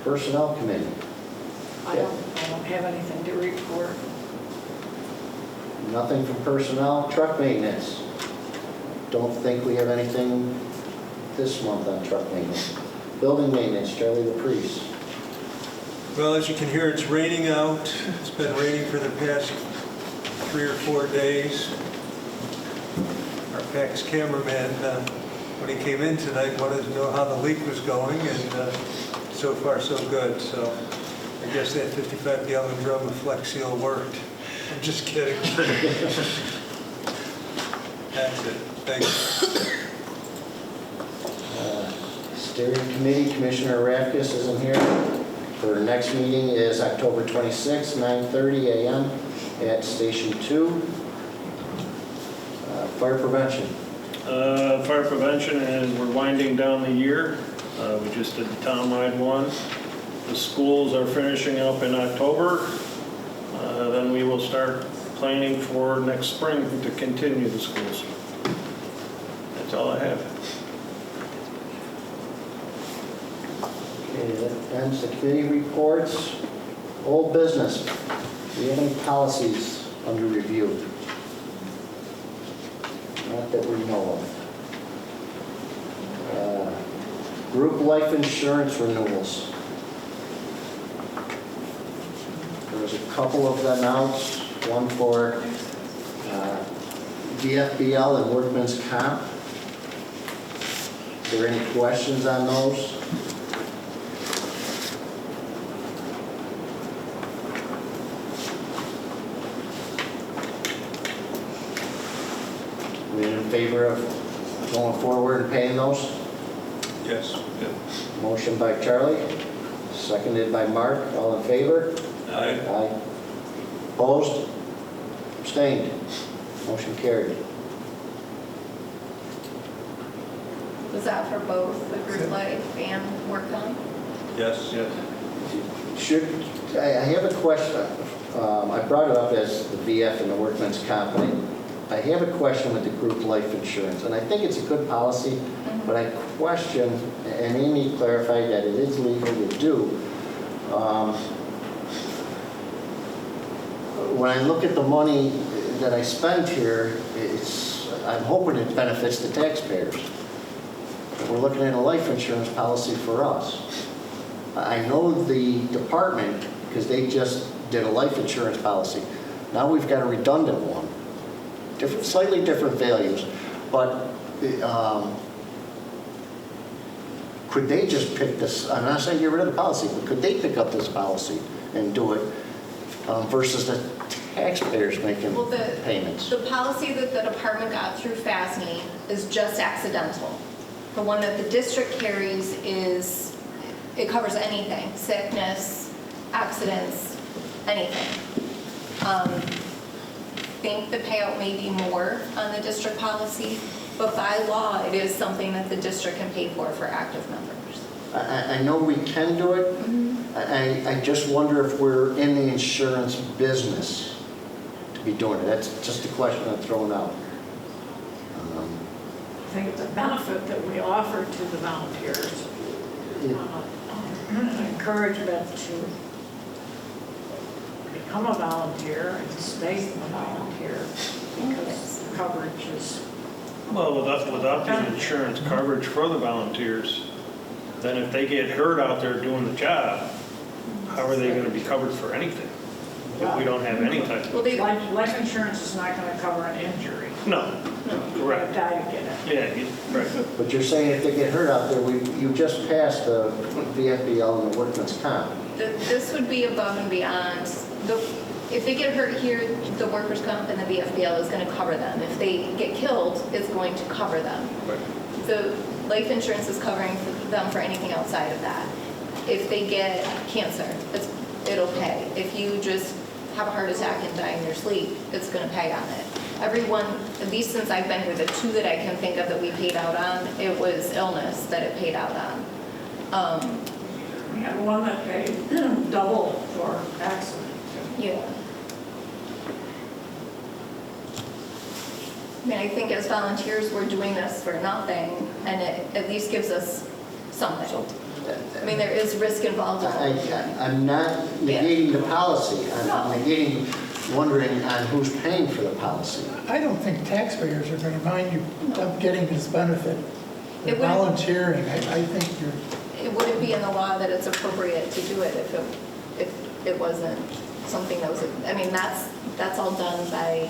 Personnel Committee. I don't have anything to report. Nothing from personnel. Truck maintenance. Don't think we have anything this month on truck maintenance. Building maintenance, Charlie LaPriest. Well, as you can hear, it's raining out. It's been raining for the past 3 or 4 days. Our PAC's cameraman, when he came in tonight, wanted to know how the leak was going, and so far so good. So I guess that 55-gallon drum of Flex Seal worked. I'm just kidding. That's it. Thanks. Steering Committee, Commissioner Rafkus isn't here. Our next meeting is October 26th, 9:30 a.m. at Station 2. Fire prevention. Fire prevention, and we're winding down the year. We just did the townwide one. The schools are finishing up in October. Then we will start planning for next spring to continue the schools. That's all I have. Okay, that ends the committee reports. Old business. Do you have any policies under review? Not that we know of. Group life insurance renewals. There's a couple of them out. One for DFBL and Workman's Comp. Are there any questions on those? We in favor of going forward and paying those? Yes. Motion by Charlie, seconded by Mark. All in favor? Aye. Aye. Opposed? Abstained? Motion carried. Was that for both the group life and work comp? Yes. Should, I have a question. I brought it up as the VF and the Workman's Comp. I have a question with the group life insurance, and I think it's a good policy, but I question, and Amy clarified that it is legal to do. When I look at the money that I spend here, I'm hoping it benefits the taxpayers. We're looking at a life insurance policy for us. I know the department, because they just did a life insurance policy. Now we've got a redundant one. Slightly different values, but could they just pick this? I'm not saying get rid of the policy, but could they pick up this policy and do it versus the taxpayers making payments? The policy that the department got through FASNY is just accidental. The one that the district carries it covers anything, sickness, accidents, anything. I think the payout may be more on the district policy, but by law, it is something that the district can pay for active members. I know we can do it. I just wonder if we're in the insurance business to be doing it. That's just a question I'm throwing out. I think it's a benefit that we offer to the volunteers. Encouragement to become a volunteer and stay a volunteer because the coverage is... Well, without the insurance coverage for the volunteers, then if they get hurt out there doing the job, how are they going to be covered for anything? If we don't have any type of... Life insurance is not going to cover an injury. No, correct. You die to get it. Yeah, right. But you're saying if they get hurt out there, you just passed the VFBL and the Workman's Comp. This would be above and beyond. If they get hurt here, the workers' comp and the VFBL is going to cover them. If they get killed, it's going to cover them. Right. The life insurance is covering them for anything outside of that. If they get cancer, it'll pay. If you just have a heart attack and die in your sleep, it's going to pay on it. Everyone, at least since I've been here, the two that I can think of that we paid out on, it was illness that it paid out on. We had one that paid double for accident. Yeah. I mean, I think as volunteers, we're doing this for nothing, and it at least gives us something. I mean, there is risk involved. I'm not negating the policy. I'm negating, wondering on who's paying for the policy. I don't think taxpayers are going to mind you getting this benefit. It Volunteering, I think you're... It wouldn't be in the law that it's appropriate to do it if it wasn't something that was, I mean, that's all done by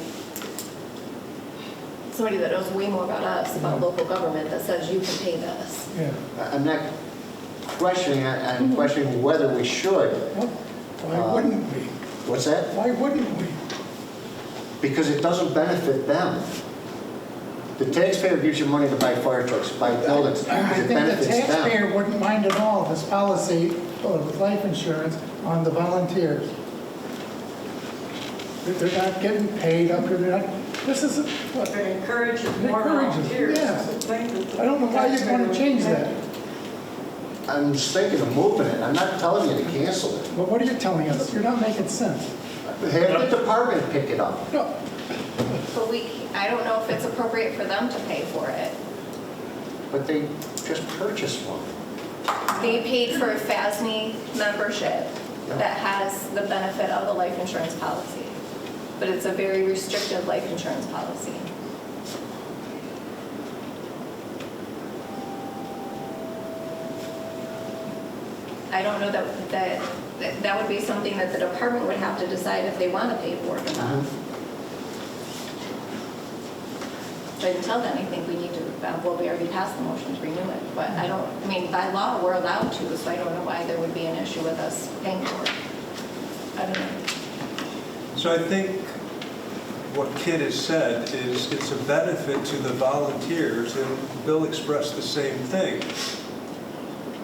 somebody that knows way more about us, about local government, that says you can pay this. Yeah. I'm not questioning, I'm questioning whether we should. Well, why wouldn't we? What's that? Why wouldn't we? Because it doesn't benefit them. The taxpayer gives you money to buy fire trucks, buy buildings. I It think the benefits them. taxpayer wouldn't mind at all this policy of life insurance on the volunteers. They're not getting paid up here, they're not, this is, what, It encourages more encourages, volunteers. yeah. I think that the I don't know why you'd want to change that. I'm just thinking of moving it. I'm not telling you to cancel it. But what are you telling us? You're not making sense. Have the department pick it up. No, But I don't know if it's appropriate for them to pay for it. But they just purchased one. They paid for a FASNY membership that has the benefit of a life insurance policy. But it's a very restricted life insurance policy. I don't know that would be something that the department would have to decide if they want to pay for it or not. But until then, I think we need to, well, we already passed the motion to renew it. But I mean, by law, we're allowed to, so I don't know why there would be an issue with us paying for it. I don't know. So I think what Kit has said is it's a benefit to the volunteers, and Bill expressed the same thing.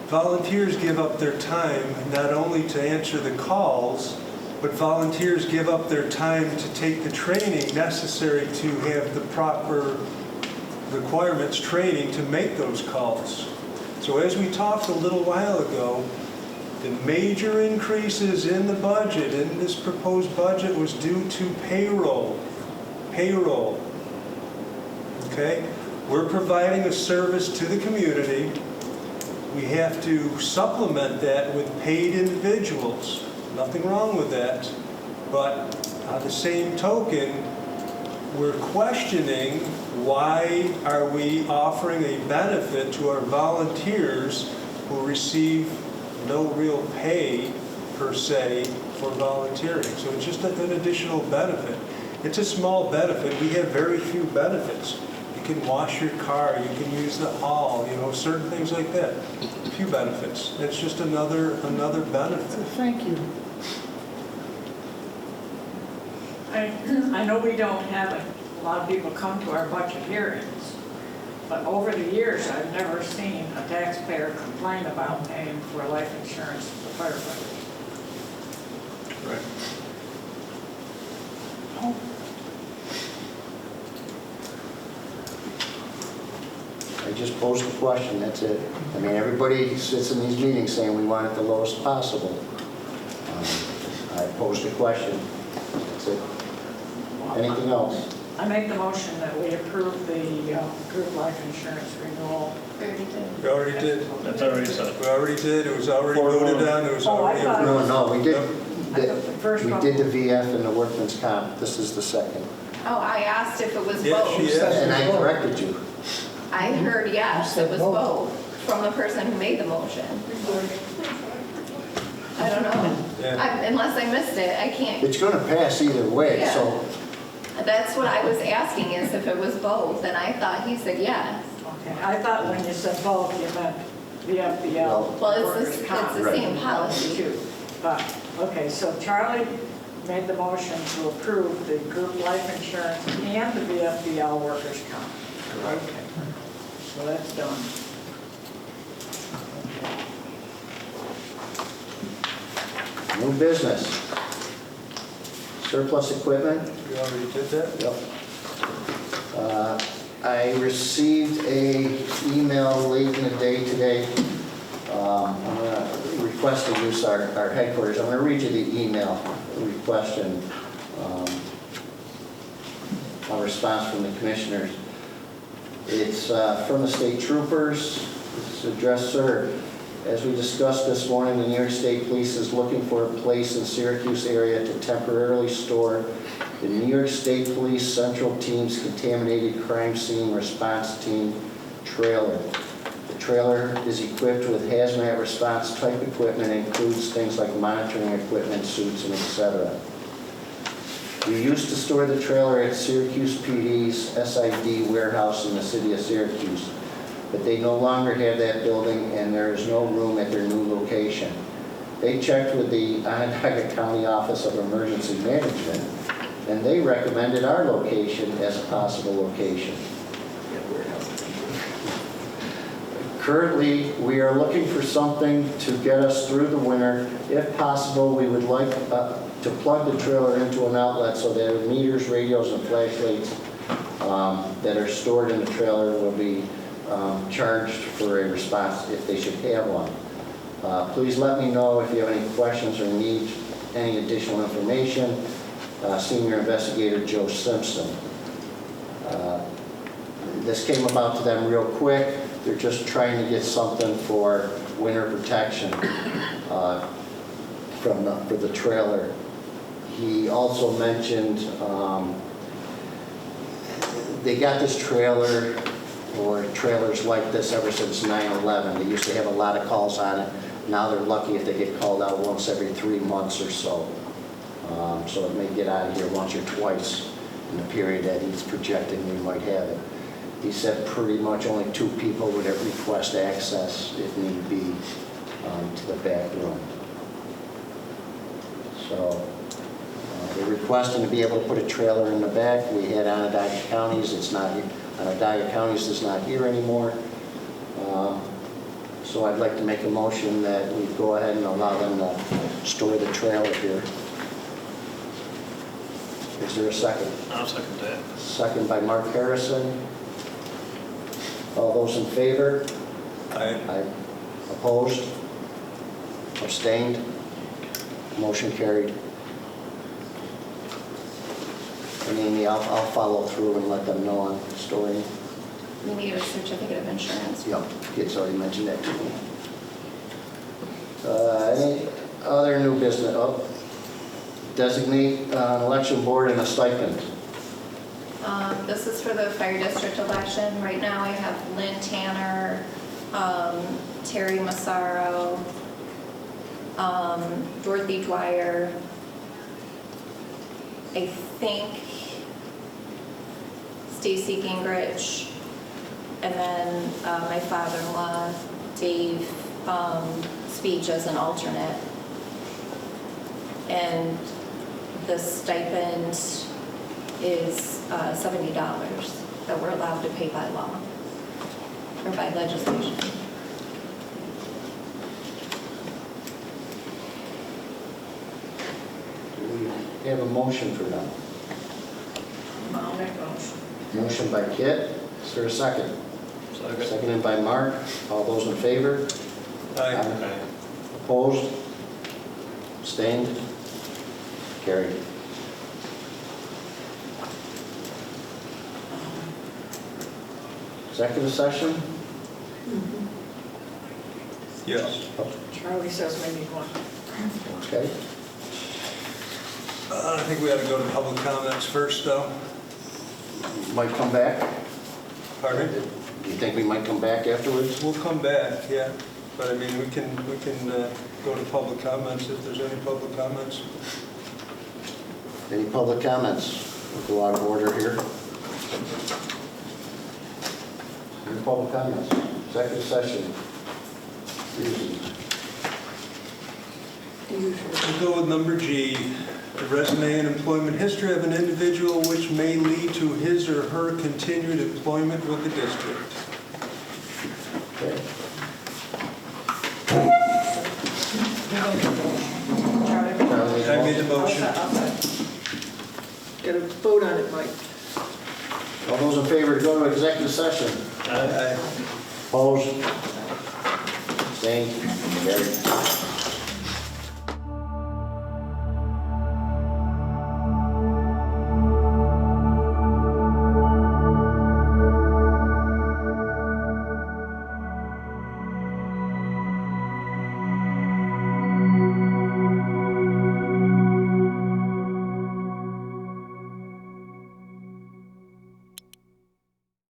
Volunteers give up their time not only to answer the calls, but volunteers give up their time to take the training necessary to have the proper requirements training to make those calls. So as we talked a little while ago, the major increases in the budget, in this proposed budget, was due to payroll. Payroll. Okay? We're providing a service to the community. We have to supplement that with paid individuals. Nothing wrong with that. But on the same token, we're questioning why are we offering a benefit to our volunteers who receive no real pay per se for volunteering. So it's just an additional benefit. It's a small benefit. We have very few benefits. You can wash your car, you can use the hall, certain things like that. A few benefits. It's just another benefit. thank you. I know we don't have a lot of people come to our budget hearings, but over the years, I've never seen a taxpayer complain about paying for life insurance for firefighters. Right. I just posed the question, that's it. I mean, everybody sits in these meetings saying we want it the lowest possible. I posed a question, that's it. Anything else? I make the motion that we approve the group life insurance renewal. We already did. That's already said. We already did. It was already voted on. It was Oh, I already thought- approved. No, we did, I thought the first we one- did the VF and the workman's comp. This is the second. Oh, I asked if it was Yeah, both. she is. And I corrected you. I heard yes, You it said was both. both, from the person who made the motion. I don't know. Yeah. Unless I missed it, I can't. It's going to pass either way, so That's what I was asking, is if it was both, and I thought he said yes. Okay, I thought when you said both, you meant the FBL. Well, workers' comp. it's the same policy. Too. But, okay, so Charlie made the motion to approve the group life insurance and the VFBL workers' comp. Okay, so that's done. new business. Surplus equipment. We already did that? Yep. I received a email late in the day today. I'm going to request to use our headquarters. I'm going to read you the email request and a response from the commissioners. It's from the state troopers. It's addressed, sir. As we discussed this morning, the New York State Police is looking for a place in Syracuse area to temporarily store the New York State Police Central Team's contaminated crime scene response team trailer. The trailer is equipped with hazmat response type equipment and includes things like monitoring equipment, suits, and etc. We used to store the trailer at Syracuse PD's SID warehouse in the city of Syracuse, but they no longer have that building and there is no room at their new location. They checked with the Onondaga County Office of Emergency Management and they recommended our location as a possible location. Currently, we are looking for something to get us through the winter. If possible, we would like to plug the trailer into an outlet so that meters, radios, and flashlights that are stored in the trailer will be charged for a response if they should have one. Please let me know if you have any questions or need any additional information. Senior Investigator Joe Simpson. This came about to them real quick. They're just trying to get something for winter protection for the trailer. He also mentioned they got this trailer or trailers like this ever since 9/11. They used to have a lot of calls on it. Now they're lucky if they get called out once every 3 months or so. So it may get out of here once or twice in the period that he's projecting we might have it. He said pretty much only 2 people would request access, if need be, to the back room. So they're requesting to be able to put a trailer in the back. We had Onondaga Counties, it's not here. Onondaga Counties is not here anymore. So I'd like to make a motion that we go ahead and allow them to store the trailer here. Is there a second? I'll second that. Second by Mark Harrison. All those in favor? Aye. Opposed? Abstained? Motion carried. And Amy, I'll follow through and let them know on storing. We need a certificate of insurance. Yep, kid's already mentioned that to me. Any other new business? Oh, designate an election board and a stipend. This is for the fire district election. Right now I have Lynn Tanner, Terry Massaro, Dorothy Dwyer, I think Stacy Gingrich, and then my father-in-law, Dave Speech, as an alternate. And the stipend is $70 that we're allowed to pay by law or by legislation. Do we have a motion for them? I'll make a motion. Motion by Kit. Is there a second? Second. Seconded by Mark. All those in favor? Aye. Opposed? Abstained? Carried. Executive session? Yes. Charlie says we need one. Okay. I think we ought to go to public comments first, though. Might come back? Pardon? Do you think we might come back afterwards? We'll come back, yeah. But I mean, we can go to public comments if there's any public comments. Any public comments? We'll go out of order here. Any public comments? Executive session. We'll go with number G, the resume and employment history of an individual which may lead to his or her continued employment with the district. Okay. Charlie? I made the motion. Got to vote on it, Mike. All those in favor to go to executive session? Aye. Opposed? Abstained? Carried.